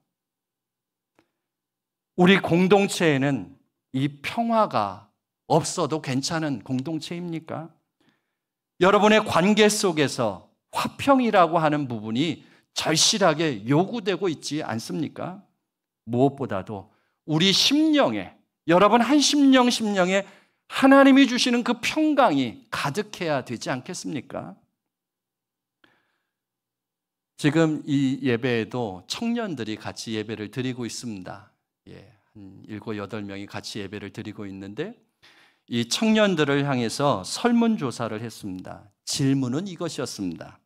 Speaker 1: 우리 공동체에는 이 평화가 없어도 괜찮은 공동체입니까? 여러분의 관계 속에서 화평이라고 하는 부분이 절실하게 요구되고 있지 않습니까? 무엇보다도 우리 심령에, 여러분 한 심령에 하나님이 주시는 그 평강이 가득해야 되지 않겠습니까? 지금 이 예배에도 청년들이 같이 예배를 드리고 있습니다. 한 7, 8명이 같이 예배를 드리고 있는데 이 청년들을 향해서 설문조사를 했습니다. 질문은 이것이었습니다.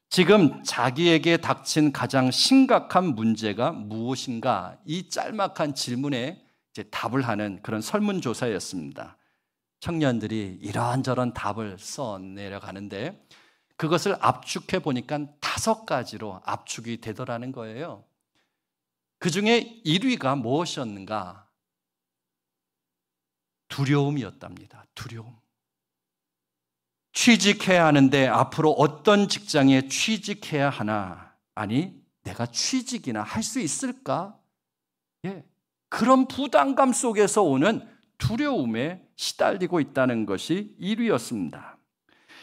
Speaker 1: 지금 자기에게 닥친 가장 심각한 문제가 무엇인가? 이 짤막한 질문에 이제 답을 하는 그런 설문조사였습니다. 청년들이 이런저런 답을 써 내려가는데 그것을 압축해 보니까 5가지로 압축이 되더라는 거예요. 그 중에 1위가 무엇이었는가? 두려움이었답니다. 두려움. 취직해야 하는데 앞으로 어떤 직장에 취직해야 하나? 아니, 내가 취직이나 할 수 있을까? 그런 부담감 속에서 오는 두려움에 시달리고 있다는 것이 1위였습니다.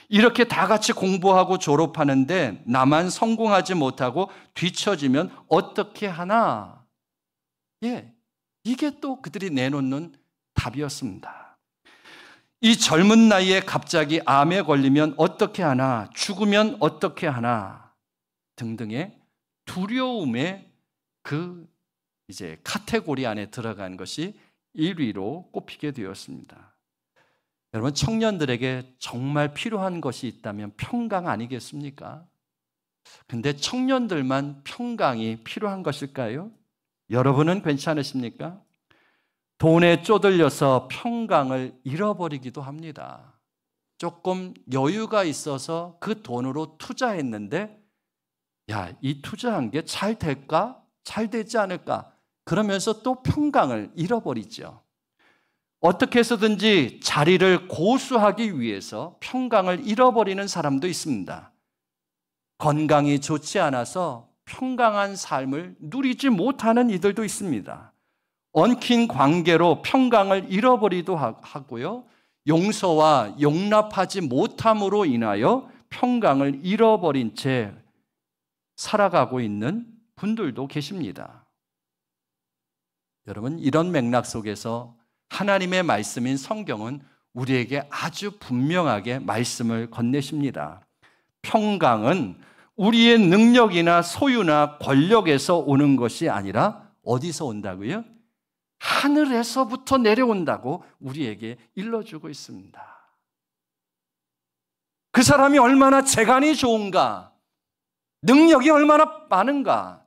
Speaker 1: 이렇게 다 같이 공부하고 졸업하는데 나만 성공하지 못하고 뒤처지면 어떻게 하나? 이게 또 그들이 내놓는 답이었습니다. 이 젊은 나이에 갑자기 암에 걸리면 어떻게 하나? 죽으면 어떻게 하나? 등등의 두려움에 그 이제 카테고리 안에 들어간 것이 1위로 꼽히게 되었습니다. 여러분, 청년들에게 정말 필요한 것이 있다면 평강 아니겠습니까? 근데 청년들만 평강이 필요한 것일까요? 여러분은 괜찮으십니까? 돈에 쪼들려서 평강을 잃어버리기도 합니다. 조금 여유가 있어서 그 돈으로 투자했는데 야, 이 투자한 게 잘 될까? 잘 되지 않을까? 그러면서 또 평강을 잃어버리죠. 어떻게 해서든지 자리를 고수하기 위해서 평강을 잃어버리는 사람도 있습니다. 건강이 좋지 않아서 평강한 삶을 누리지 못하는 이들도 있습니다. 엉킨 관계로 평강을 잃어버리기도 하고요. 용서와 용납하지 못함으로 인하여 평강을 잃어버린 채 살아가고 있는 분들도 계십니다. 여러분, 이런 맥락 속에서 하나님의 말씀인 성경은 우리에게 아주 분명하게 말씀을 건네십니다. 평강은 우리의 능력이나 소유나 권력에서 오는 것이 아니라 어디서 온다고요? 하늘에서부터 내려온다고 우리에게 일러주고 있습니다. 그 사람이 얼마나 재간이 좋은가, 능력이 얼마나 많은가,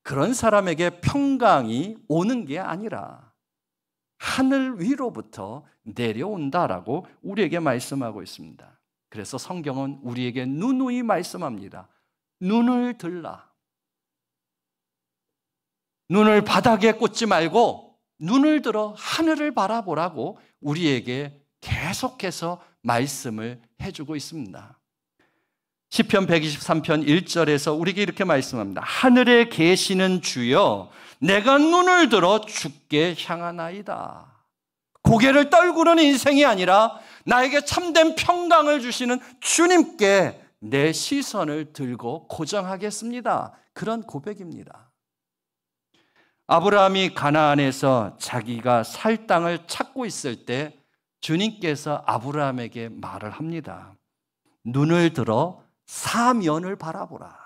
Speaker 1: 그런 사람에게 평강이 오는 게 아니라 하늘 위로부터 내려온다라고 우리에게 말씀하고 있습니다. 그래서 성경은 우리에게 누누이 말씀합니다. 눈을 들라. 눈을 바닥에 꽂지 말고 눈을 들어 하늘을 바라보라고 우리에게 계속해서 말씀을 해주고 있습니다. 시편 123편 1절에서 우리에게 이렇게 말씀합니다. 하늘에 계시는 주여, 내가 눈을 들어 주께 향하나이다. 고개를 떨구는 인생이 아니라 나에게 참된 평강을 주시는 주님께 내 시선을 들고 고정하겠습니다. 그런 고백입니다. 아브라함이 가나안에서 자기가 살 땅을 찾고 있을 때 주님께서 아브라함에게 말을 합니다. 눈을 들어 사면을 바라보라.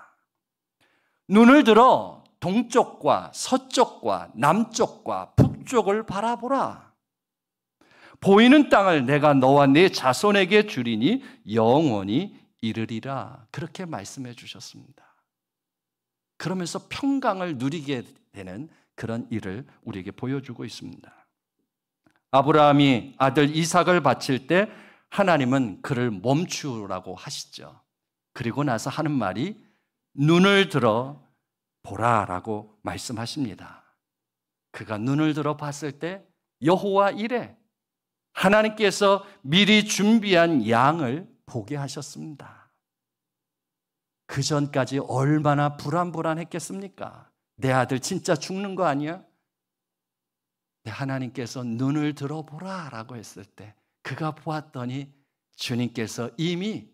Speaker 1: 눈을 들어 동쪽과 서쪽과 남쪽과 북쪽을 바라보라. 보이는 땅을 내가 너와 네 자손에게 주리니 영원히 이르리라. 그렇게 말씀해 주셨습니다. 그러면서 평강을 누리게 되는 그런 일을 우리에게 보여주고 있습니다. 아브라함이 아들 이삭을 바칠 때 하나님은 그를 멈추라고 하시죠. 그리고 나서 하는 말이 눈을 들어 보라라고 말씀하십니다. 그가 눈을 들어 봤을 때 여호와 이레, 하나님께서 미리 준비한 양을 보게 하셨습니다. 그 전까지 얼마나 불안했겠습니까? 내 아들 진짜 죽는 거 아니야? 하나님께서 눈을 들어보라라고 했을 때 그가 보았더니 주님께서 이미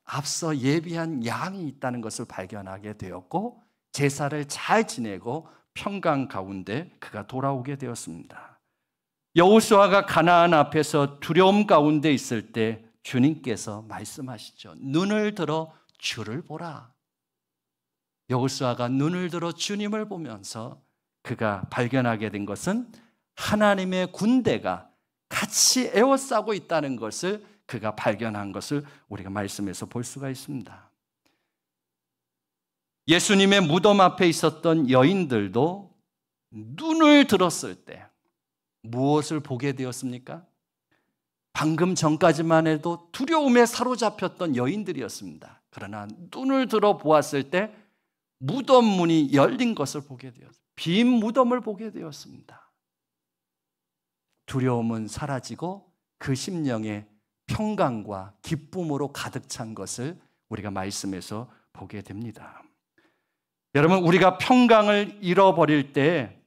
Speaker 1: 앞서 예비한 양이 있다는 것을 발견하게 되었고 제사를 잘 지내고 평강 가운데 그가 돌아오게 되었습니다. 여호수아가 가나안 앞에서 두려움 가운데 있을 때 주님께서 말씀하시죠. 눈을 들어 주를 보라. 여호수아가 눈을 들어 주님을 보면서 그가 발견하게 된 것은 하나님의 군대가 같이 에워싸고 있다는 것을 그가 발견한 것을 우리가 말씀에서 볼 수가 있습니다. 예수님의 무덤 앞에 있었던 여인들도 눈을 들었을 때 무엇을 보게 되었습니까? 방금 전까지만 해도 두려움에 사로잡혔던 여인들이었습니다. 그러나 눈을 들어 보았을 때 무덤 문이 열린 것을 보게 되었습니다. 빈 무덤을 보게 되었습니다. 두려움은 사라지고 그 심령에 평강과 기쁨으로 가득 찬 것을 우리가 말씀에서 보게 됩니다. 여러분, 우리가 평강을 잃어버릴 때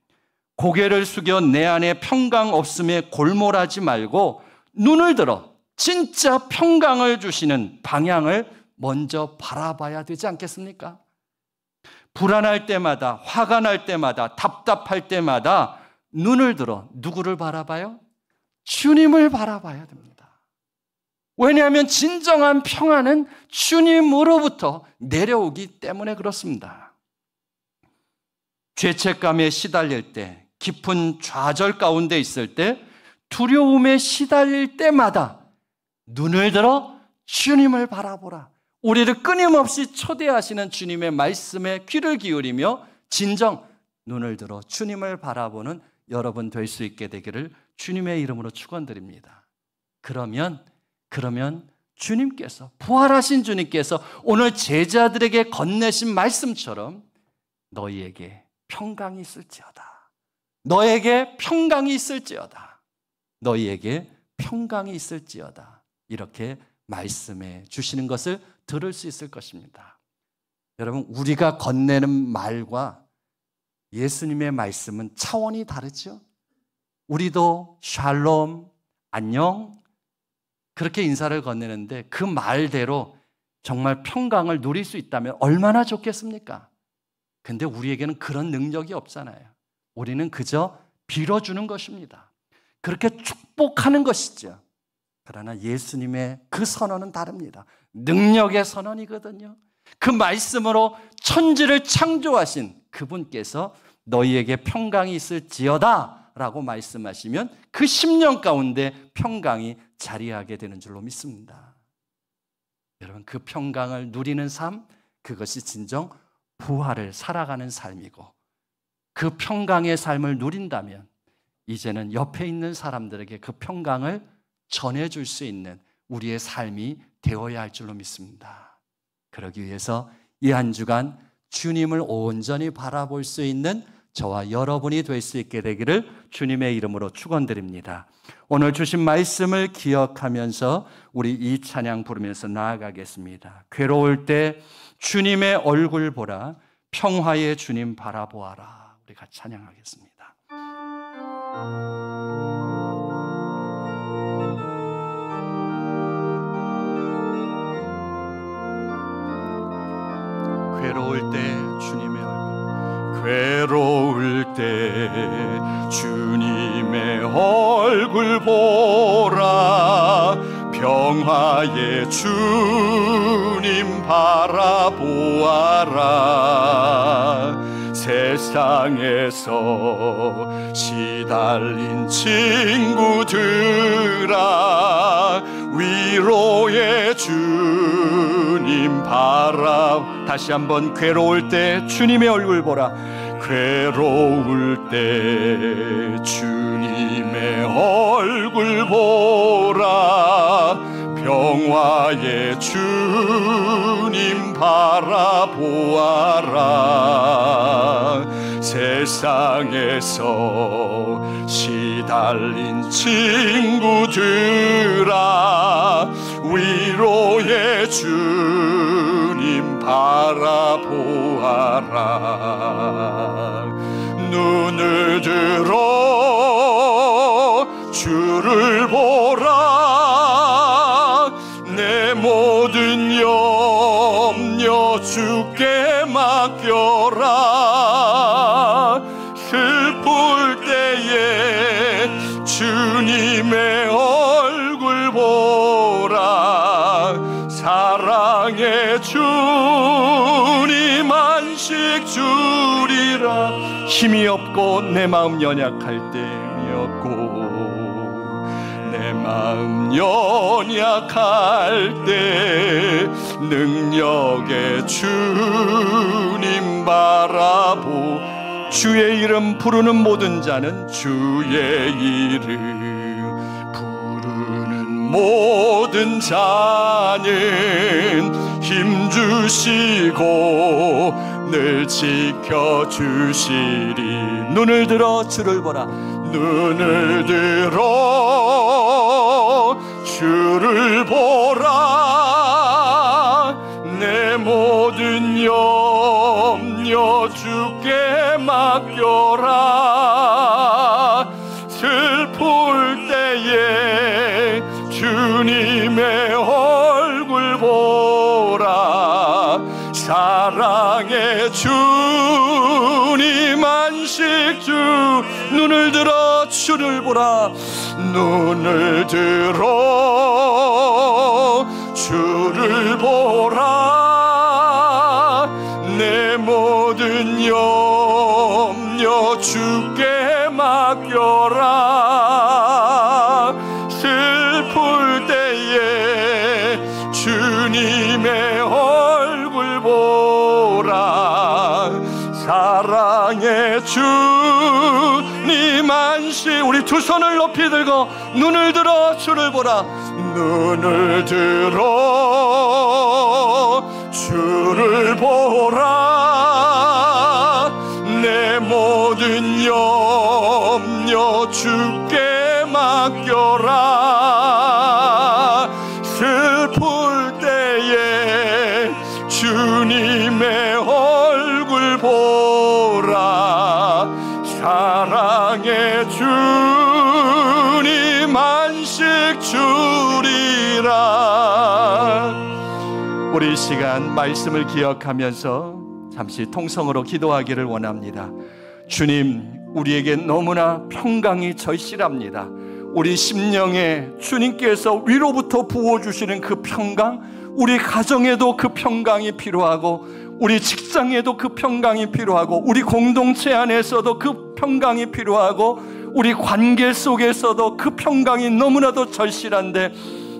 Speaker 1: 고개를 숙여 내 안에 평강 없음에 골몰하지 말고 눈을 들어 진짜 평강을 주시는 방향을 먼저 바라봐야 되지 않겠습니까? 불안할 때마다, 화가 날 때마다, 답답할 때마다 눈을 들어 누구를 바라봐요? 주님을 바라봐야 됩니다. 왜냐하면 진정한 평안은 주님으로부터 내려오기 때문에 그렇습니다. 죄책감에 시달릴 때, 깊은 좌절 가운데 있을 때, 두려움에 시달릴 때마다 눈을 들어 주님을 바라보라. 우리를 끊임없이 초대하시는 주님의 말씀에 귀를 기울이며 진정 눈을 들어 주님을 바라보는 여러분 될 수 있게 되기를 주님의 이름으로 축원드립니다. 그러면 주님께서, 부활하신 주님께서 오늘 제자들에게 건네신 말씀처럼 너희에게 평강이 있을지어다. 너에게 평강이 있을지어다. 너희에게 평강이 있을지어다. 이렇게 말씀해 주시는 것을 들을 수 있을 것입니다. 여러분, 우리가 건네는 말과 예수님의 말씀은 차원이 다르죠. 우리도 샬롬, 안녕 그렇게 인사를 건네는데 그 말대로 정말 평강을 누릴 수 있다면 얼마나 좋겠습니까? 근데 우리에게는 그런 능력이 없잖아요. 우리는 그저 빌어주는 것입니다. 그렇게 축복하는 것이죠. 그러나 예수님의 그 선언은 다릅니다. 능력의 선언이거든요. 그 말씀으로 천지를 창조하신 그분께서 너희에게 평강이 있을지어다 라고 말씀하시면 그 10년 가운데 평강이 자리하게 되는 줄로 믿습니다. 여러분, 그 평강을 누리는 삶, 그것이 진정 부활을 살아가는 삶이고, 그 평강의 삶을 누린다면 이제는 옆에 있는 사람들에게 그 평강을 전해줄 수 있는 우리의 삶이 되어야 할 줄로 믿습니다. 그러기 위해서 이 한 주간 주님을 온전히 바라볼 수 있는 저와 여러분이 될 수 있게 되기를 주님의 이름으로 축원드립니다. 오늘 주신 말씀을 기억하면서 우리 이 찬양 부르면서 나아가겠습니다. 괴로울 때 주님의 얼굴 보라, 평화의 주님 바라보아라. 우리 같이 찬양하겠습니다.
Speaker 2: 괴로울 때 주님의 얼굴, 괴로울 때 주님의 얼굴 보라, 평화의 주님 바라보아라. 세상에서 시달린 친구들아, 위로의 주님 다시 한번 괴로울 때 주님의 얼굴 보라, 괴로울 때 주님의 얼굴 보라, 평화의 주님 바라보아라. 세상에서 시달린 친구들아, 위로의 주님 바라보아라. 눈을 들어 주를 보라, 내 모든 염려 주께 맡겨라. 슬플 때에 주님의 얼굴 보라, 사랑의 주님 안식 주리라.
Speaker 1: 힘이 없고 내 마음 연약할 때,
Speaker 2: 내 마음 연약할 때 능력의 주님 바라보.
Speaker 1: 주의 이름 부르는 모든 자는,
Speaker 2: 주의 이름 부르는 모든 자는 힘 주시고 늘 지켜주시리.
Speaker 1: 눈을 들어 주를 보라,
Speaker 2: 눈을 들어 주를 보라, 내 모든 염려 주께 맡겨라. 슬플 때에 주님의 얼굴 보라, 사랑의 주님 안식 주. 눈을 들어 주를 보라, 눈을 들어 주를 보라, 내 모든 염려 주께 맡겨라. 슬플 때에 주님의 얼굴 보라. 사랑의 주님 안식. 우리 두 손을 높이 들고 눈을 들어 주를 보라. 눈을 들어 주를 보라. 내 모든 염려 주께 맡겨라. 슬플 때에 주님의 얼굴 보라. 사랑의 주님 안식 주리라. 우리 이 시간 말씀을 기억하면서 잠시 통성으로 기도하기를 원합니다. 주님, 우리에게 너무나 평강이 절실합니다. 우리 심령에 주님께서 위로부터 부어주시는 그 평강, 우리 가정에도 그 평강이 필요하고, 우리 직장에도 그 평강이 필요하고, 우리 공동체 안에서도 그 평강이 필요하고, 우리 관계 속에서도 그 평강이 너무나도 절실한데,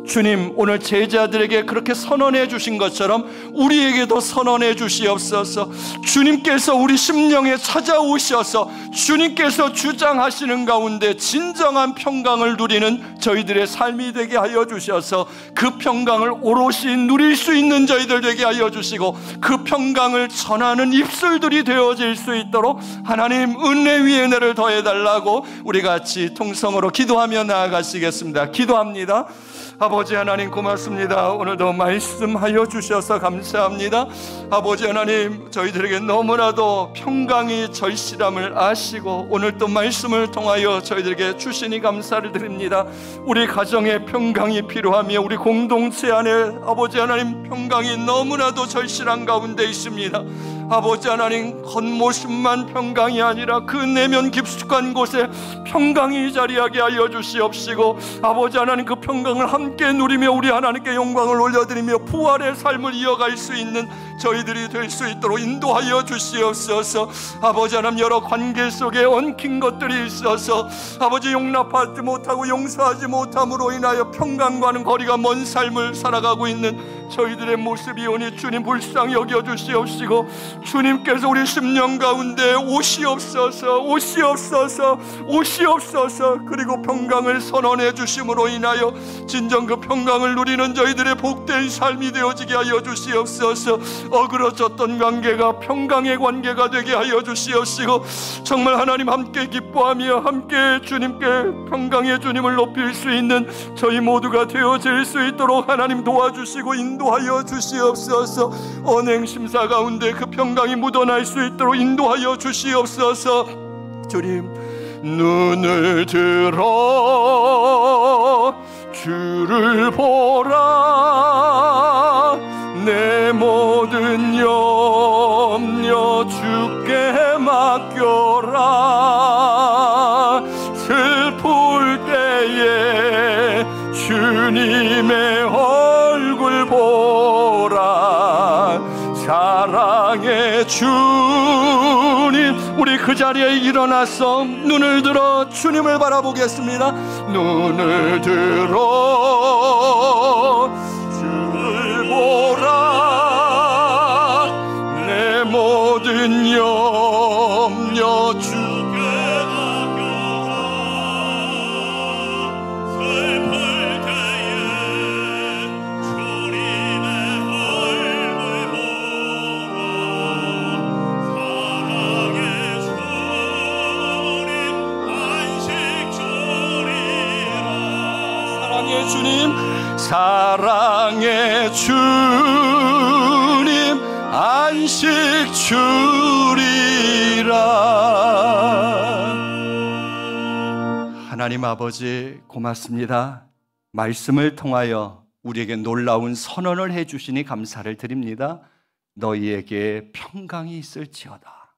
Speaker 2: 주님, 오늘 제자들에게 그렇게 선언해 주신 것처럼 우리에게도 선언해 주시옵소서. 주님께서 우리 심령에 찾아오셔서 주님께서 주장하시는 가운데 진정한 평강을 누리는 저희들의 삶이 되게 하여 주셔서 그 평강을 오롯이 누릴 수 있는 저희들 되게 하여 주시고, 그 평강을 전하는 입술들이 되어질 수 있도록 하나님 은혜 위에 은혜를 더해달라고 우리 같이 통성으로 기도하며 나아가시겠습니다. 기도합니다. 아버지 하나님, 고맙습니다. 오늘도 말씀하여 주셔서 감사합니다. 아버지 하나님, 저희들에게 너무나도 평강이 절실함을 아시고 오늘 또 말씀을 통하여 저희들에게 주시니 감사를 드립니다. 우리 가정에 평강이 필요하며 우리 공동체 안에 아버지 하나님 평강이 너무나도 절실한 가운데 있습니다. 아버지 하나님, 겉모습만 평강이 아니라 그 내면 깊숙한 곳에 평강이 자리하게 하여 주시옵시고, 아버지 하나님, 그 평강을 함께 누리며 우리 하나님께 영광을 올려드리며 부활의 삶을 이어갈 수 있는 저희들이 될 수 있도록 인도하여 주시옵소서. 아버지 하나님, 여러 관계 속에 엉킨 것들이 있어서 아버지 용납하지 못하고 용서하지 못함으로 인하여 평강과는 거리가 먼 삶을 살아가고 있는 저희들의 모습이 오니 주님 불쌍히 여겨 주시옵시고, 주님께서 우리 심령 가운데 오시옵소서, 오시옵소서, 오시옵소서. 그리고 평강을 선언해 주심으로 인하여 진정 그 평강을 누리는 저희들의 복된 삶이 되어지게 하여 주시옵소서. 어그러졌던 관계가 평강의 관계가 되게 하여 주시옵시고, 정말 하나님 함께 기뻐하며 함께 주님께 평강의 주님을 높일 수 있는 저희 모두가 되어질 수 있도록 하나님 도와주시고 인도하여 주시옵소서. 언행 심사 가운데 그 평강이 묻어날 수 있도록 인도하여 주시옵소서. 주님, 눈을 들어 주를 보라. 내 모든 염려 주께 맡겨라. 슬플 때에 주님의 얼굴 보라. 사랑의 주님, 우리 그 자리에 일어나서 눈을 들어 주님을 바라보겠습니다. 눈을 들어 주를 보라. 내 모든 염려 주께 맡겨라. 슬플 때에 주님의 얼굴 보라. 사랑의 주님 안식 주리라. 사랑의 주님, 사랑의 주님 안식 주리라. 하나님 아버지, 고맙습니다. 말씀을 통하여 우리에게 놀라운 선언을 해주시니 감사를 드립니다. 너희에게 평강이 있을지어다.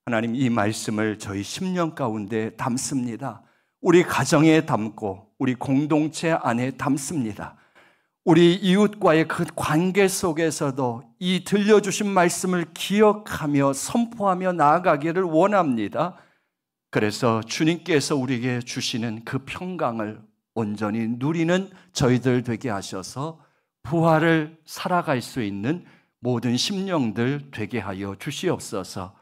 Speaker 2: 하나님, 이 말씀을 저희 심령 가운데 담습니다. 우리 가정에 담고 우리 공동체 안에 담습니다.
Speaker 1: 우리 이웃과의 그 관계 속에서도 이 들려주신 말씀을 기억하며 선포하며 나아가기를 원합니다. 그래서 주님께서 우리에게 주시는 그 평강을 온전히 누리는 저희들 되게 하셔서 부활을 살아갈 수 있는 모든 심령들 되게 하여 주시옵소서.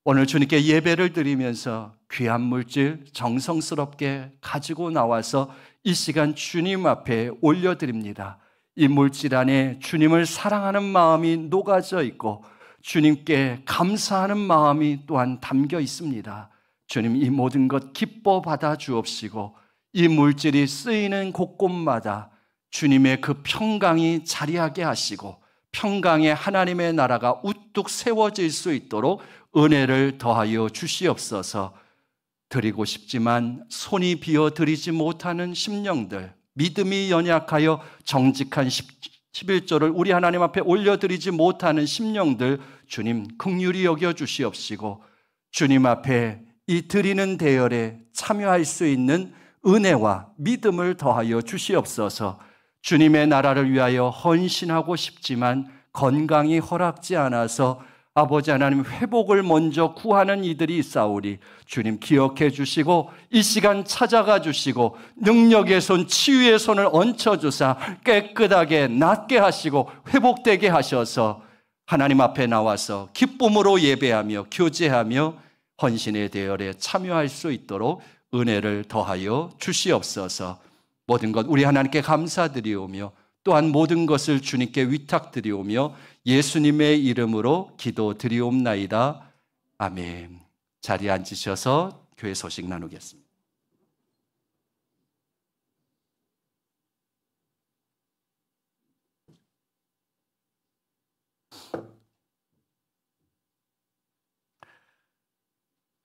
Speaker 1: 오늘 주님께 예배를 드리면서 귀한 물질 정성스럽게 가지고 나와서 이 시간 주님 앞에 올려드립니다. 이 물질 안에 주님을 사랑하는 마음이 녹아져 있고 주님께 감사하는 마음이 또한 담겨 있습니다. 주님, 이 모든 것 기뻐 받아 주옵시고 이 물질이 쓰이는 곳곳마다 주님의 그 평강이 자리하게 하시고 평강의 하나님의 나라가 우뚝 세워질 수 있도록 은혜를 더하여 주시옵소서. 드리고 싶지만 손이 비어 드리지 못하는 심령들, 믿음이 연약하여 정직한 11조를 우리 하나님 앞에 올려드리지 못하는 심령들 주님 긍휼히 여겨 주시옵시고 주님 앞에 이 드리는 대열에 참여할 수 있는 은혜와 믿음을 더하여 주시옵소서. 주님의 나라를 위하여 헌신하고 싶지만 건강이 허락지 않아서 아버지 하나님 회복을 먼저 구하는 이들이 있사오니 주님 기억해 주시고 이 시간 찾아가 주시고 능력의 손, 치유의 손을 얹혀 주사 깨끗하게 낫게 하시고 회복되게 하셔서 하나님 앞에 나와서 기쁨으로 예배하며 교제하며 헌신의 대열에 참여할 수 있도록 은혜를 더하여 주시옵소서. 모든 것 우리 하나님께 감사드리오며 또한 모든 것을 주님께 위탁드리오며 예수님의 이름으로 기도드리옵나이다. 아멘. 자리에 앉으셔서 교회 소식 나누겠습니다.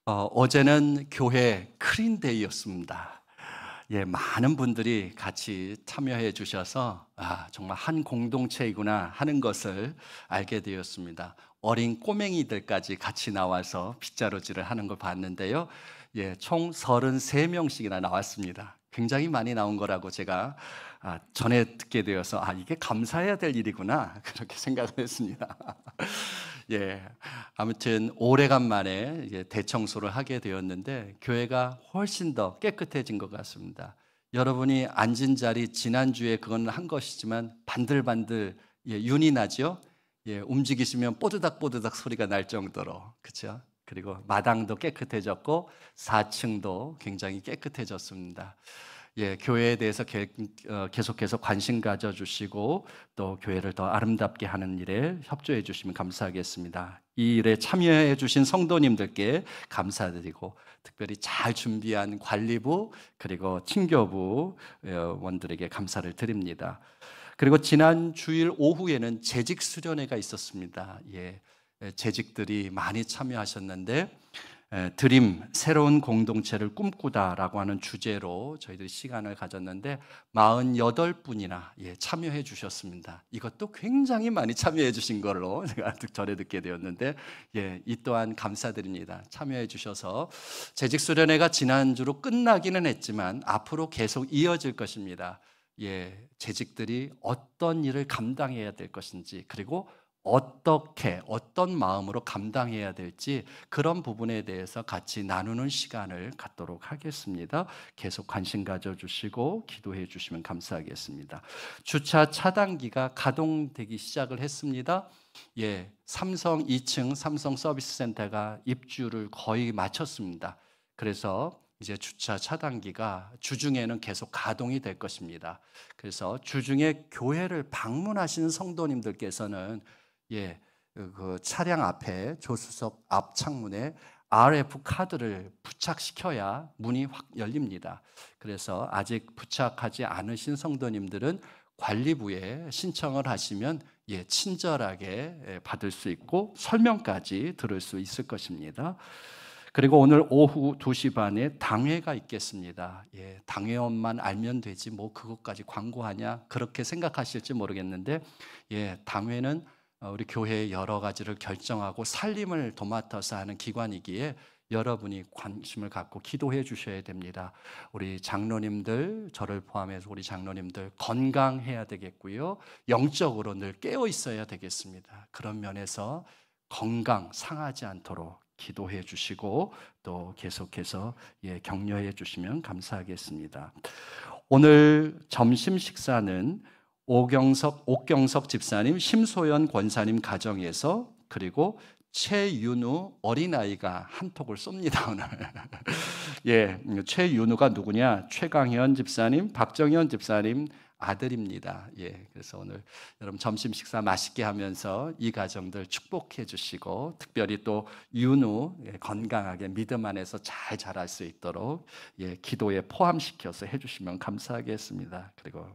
Speaker 1: 어제는 교회 크린데이였습니다. 예, 많은 분들이 같이 참여해 주셔서 정말 한 공동체이구나 하는 것을 알게 되었습니다. 어린 꼬맹이들까지 같이 나와서 빗자루질을 하는 걸 봤는데요. 예, 총 33명씩이나 나왔습니다. 굉장히 많이 나온 거라고 제가 전에 듣게 되어서 이게 감사해야 될 일이구나 그렇게 생각을 했습니다. 예, 아무튼 오래간만에 대청소를 하게 되었는데 교회가 훨씬 더 깨끗해진 것 같습니다. 여러분이 앉은 자리 지난주에 그건 한 것이지만 반들반들 윤이 나죠. 예, 움직이시면 뽀드닥뽀드닥 소리가 날 정도로, 그렇죠? 그리고 마당도 깨끗해졌고 4층도 굉장히 깨끗해졌습니다. 예, 교회에 대해서 계속해서 관심 가져주시고 또 교회를 더 아름답게 하는 일에 협조해 주시면 감사하겠습니다. 이 일에 참여해 주신 성도님들께 감사드리고 특별히 잘 준비한 관리부 그리고 친교부 원들에게 감사를 드립니다. 그리고 지난 주일 오후에는 재직 수련회가 있었습니다. 예, 재직들이 많이 참여하셨는데 드림, 새로운 공동체를 꿈꾸다라고 하는 주제로 저희들이 시간을 가졌는데 48분이나 참여해 주셨습니다. 이것도 굉장히 많이 참여해 주신 걸로 제가 전에 듣게 되었는데 이 또한 감사드립니다. 참여해 주셔서 재직 수련회가 지난주로 끝나기는 했지만 앞으로 계속 이어질 것입니다. 재직들이 어떤 일을 감당해야 될 것인지 그리고 어떤 마음으로 감당해야 될지 그런 부분에 대해서 같이 나누는 시간을 갖도록 하겠습니다. 계속 관심 가져주시고 기도해 주시면 감사하겠습니다. 주차 차단기가 가동되기 시작을 했습니다. 삼성 2층 삼성 서비스 센터가 입주를 거의 마쳤습니다. 그래서 이제 주차 차단기가 주중에는 계속 가동이 될 것입니다. 그래서 주중에 교회를 방문하시는 성도님들께서는 그 차량 앞에 조수석 앞 창문에 RF 카드를 부착시켜야 문이 확 열립니다. 그래서 아직 부착하지 않으신 성도님들은 관리부에 신청을 하시면 친절하게 받을 수 있고 설명까지 들을 수 있을 것입니다. 그리고 오늘 오후 2시 반에 당회가 있겠습니다. 당회원만 알면 되지 뭐 그것까지 광고하냐 그렇게 생각하실지 모르겠는데 당회는 우리 교회의 여러 가지를 결정하고 살림을 도맡아서 하는 기관이기에
Speaker 2: 여러분이 관심을 갖고 기도해 주셔야 됩니다. 우리 장로님들, 저를 포함해서 우리 장로님들 건강해야 되겠고요. 영적으로 늘 깨어 있어야 되겠습니다. 그런 면에서 건강 상하지 않도록 기도해 주시고 또 계속해서 격려해 주시면 감사하겠습니다. 오늘 점심 식사는 옥경석 집사님, 심소연 권사님 가정에서, 그리고 최윤우 어린아이가 한 톡을 쏩니다, 오늘. 최윤우가 누구냐? 최강현 집사님, 박정현 집사님 아들입니다. 그래서 오늘 여러분 점심 식사 맛있게 하면서 이 가정들 축복해 주시고, 특별히 또 윤우 건강하게 믿음 안에서 잘 자랄 수 있도록 기도에 포함시켜서 해주시면 감사하겠습니다. 그리고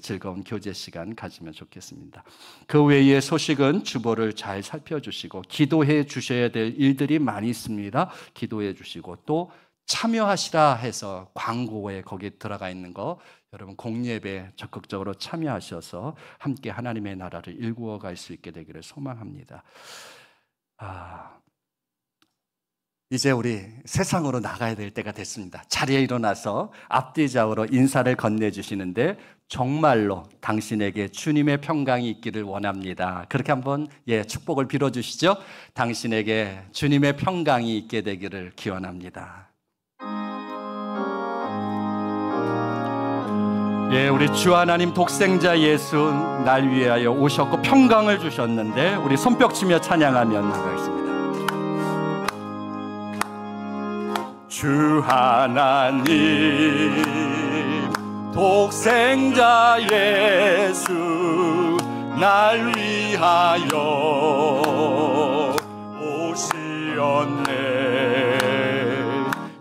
Speaker 2: 즐거운 교제 시간 가지면 좋겠습니다. 그 외의 소식은 주보를 잘 살펴주시고 기도해 주셔야 될 일들이 많이 있습니다. 기도해 주시고 또 참여하시라 해서 광고에 거기 들어가 있는 거 여러분 공예배 적극적으로 참여하셔서 함께 하나님의 나라를 일구어 갈 수 있게 되기를 소망합니다. 이제 우리 세상으로 나가야 될 때가 됐습니다. 자리에 일어나서 앞뒤 좌우로 인사를 건네주시는데 정말로 당신에게 주님의 평강이 있기를 원합니다. 그렇게 한번 축복을 빌어주시죠. 당신에게 주님의 평강이 있게 되기를 기원합니다. 우리 주 하나님 독생자 예수 날 위하여 오셨고 평강을 주셨는데 우리 손뼉 치며 찬양하면 나가겠습니다. 주 하나님 독생자 예수 날 위하여 오시었네.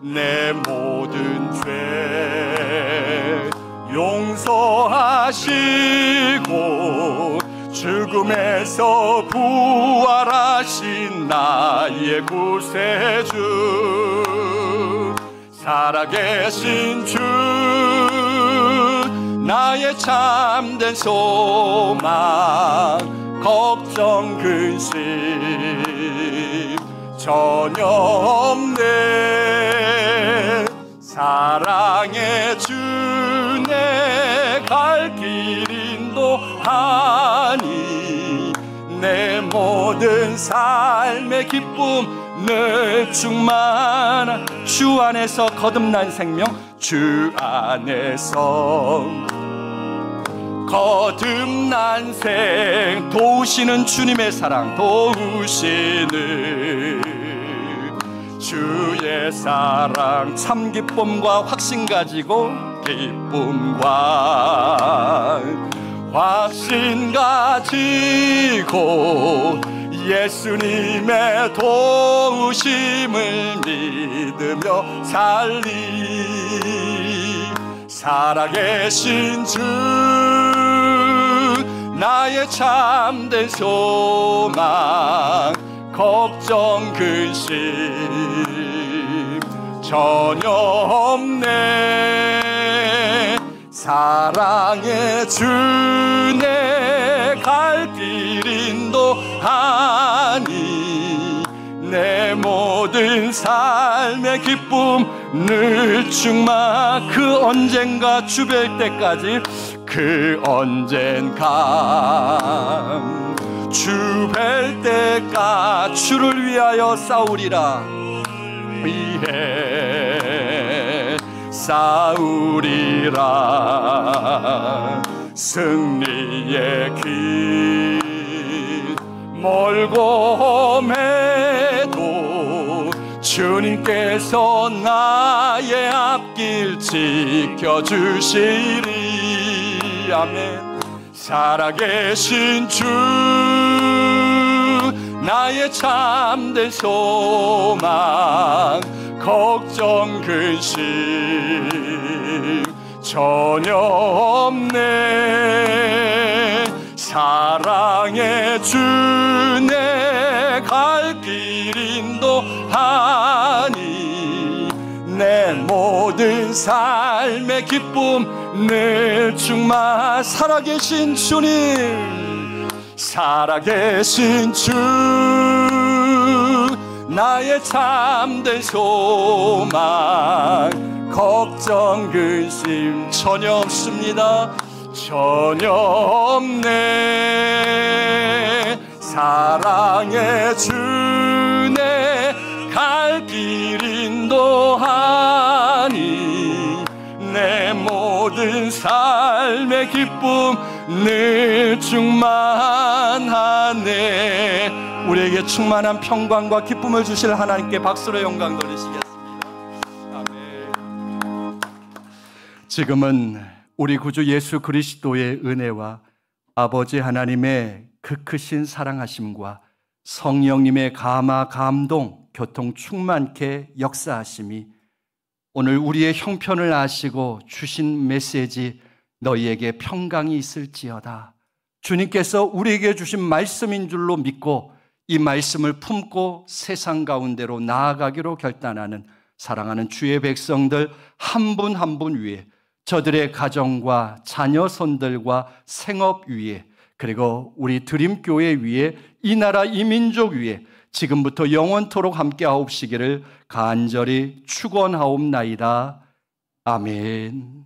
Speaker 2: 내 모든 죄 용서하시고 죽음에서 부활하신 나의 구세주, 살아계신 주 나의 참된 소망, 걱정 근심 전혀 없네. 사랑의 주 내 갈 길 인도하니 내 모든 삶의 기쁨 늘 충만한 주 안에서 거듭난 생명, 주 안에서 거듭난 생, 도우시는 주님의 사랑, 도우시는 주의 사랑, 참 기쁨과 확신 가지고 기쁨과 확신 가지고 예수님의 도우심을 믿으며 살리. 살아계신 주 나의 참된 소망, 걱정 근심 전혀 없네. 사랑의 주 내 갈 길 인도하니 내 모든 삶의 기쁨 늘 충만. 그 언젠가 주 뵐 때까지, 그 언젠가 주 뵐 때까 주를 위하여 싸우리라. 위해 싸우리라. 승리의 길 멀고 험해도 주님께서 나의 앞길 지켜주시리. 아멘. 살아계신 주 나의 참된 소망, 걱정 근심 전혀 없네. 사랑의 주 내 갈 길 인도하니 내 모든 삶의 기쁨 늘 충만. 살아계신 주님, 살아계신 주
Speaker 1: 나의 참된 소망. 걱정 근심 전혀 없습니다. 전혀 없네. 사랑의 주네 갈 길 인도하니 내 모든 삶의 기쁨 늘 충만하네. 우리에게 충만한 평강과 기쁨을 주실 하나님께 박수로 영광 돌리시겠습니다. 아멘. 지금은 우리 구주 예수 그리스도의 은혜와 아버지 하나님의 그 크신 사랑하심과 성령님의 감화 감동 교통 충만케 역사하심이 오늘 우리의 형편을 아시고 주신 메시지 너희에게 평강이 있을지어다. 주님께서 우리에게 주신 말씀인 줄로 믿고 이 말씀을 품고 세상 가운데로 나아가기로 결단하는 사랑하는 주의 백성들 한 분 한 분 위에, 저들의 가정과 자녀손들과 생업 위에, 그리고 우리 드림교회 위에, 이 나라 이 민족 위에 지금부터 영원토록 함께 하옵시기를 간절히 축원하옵나이다. 아멘.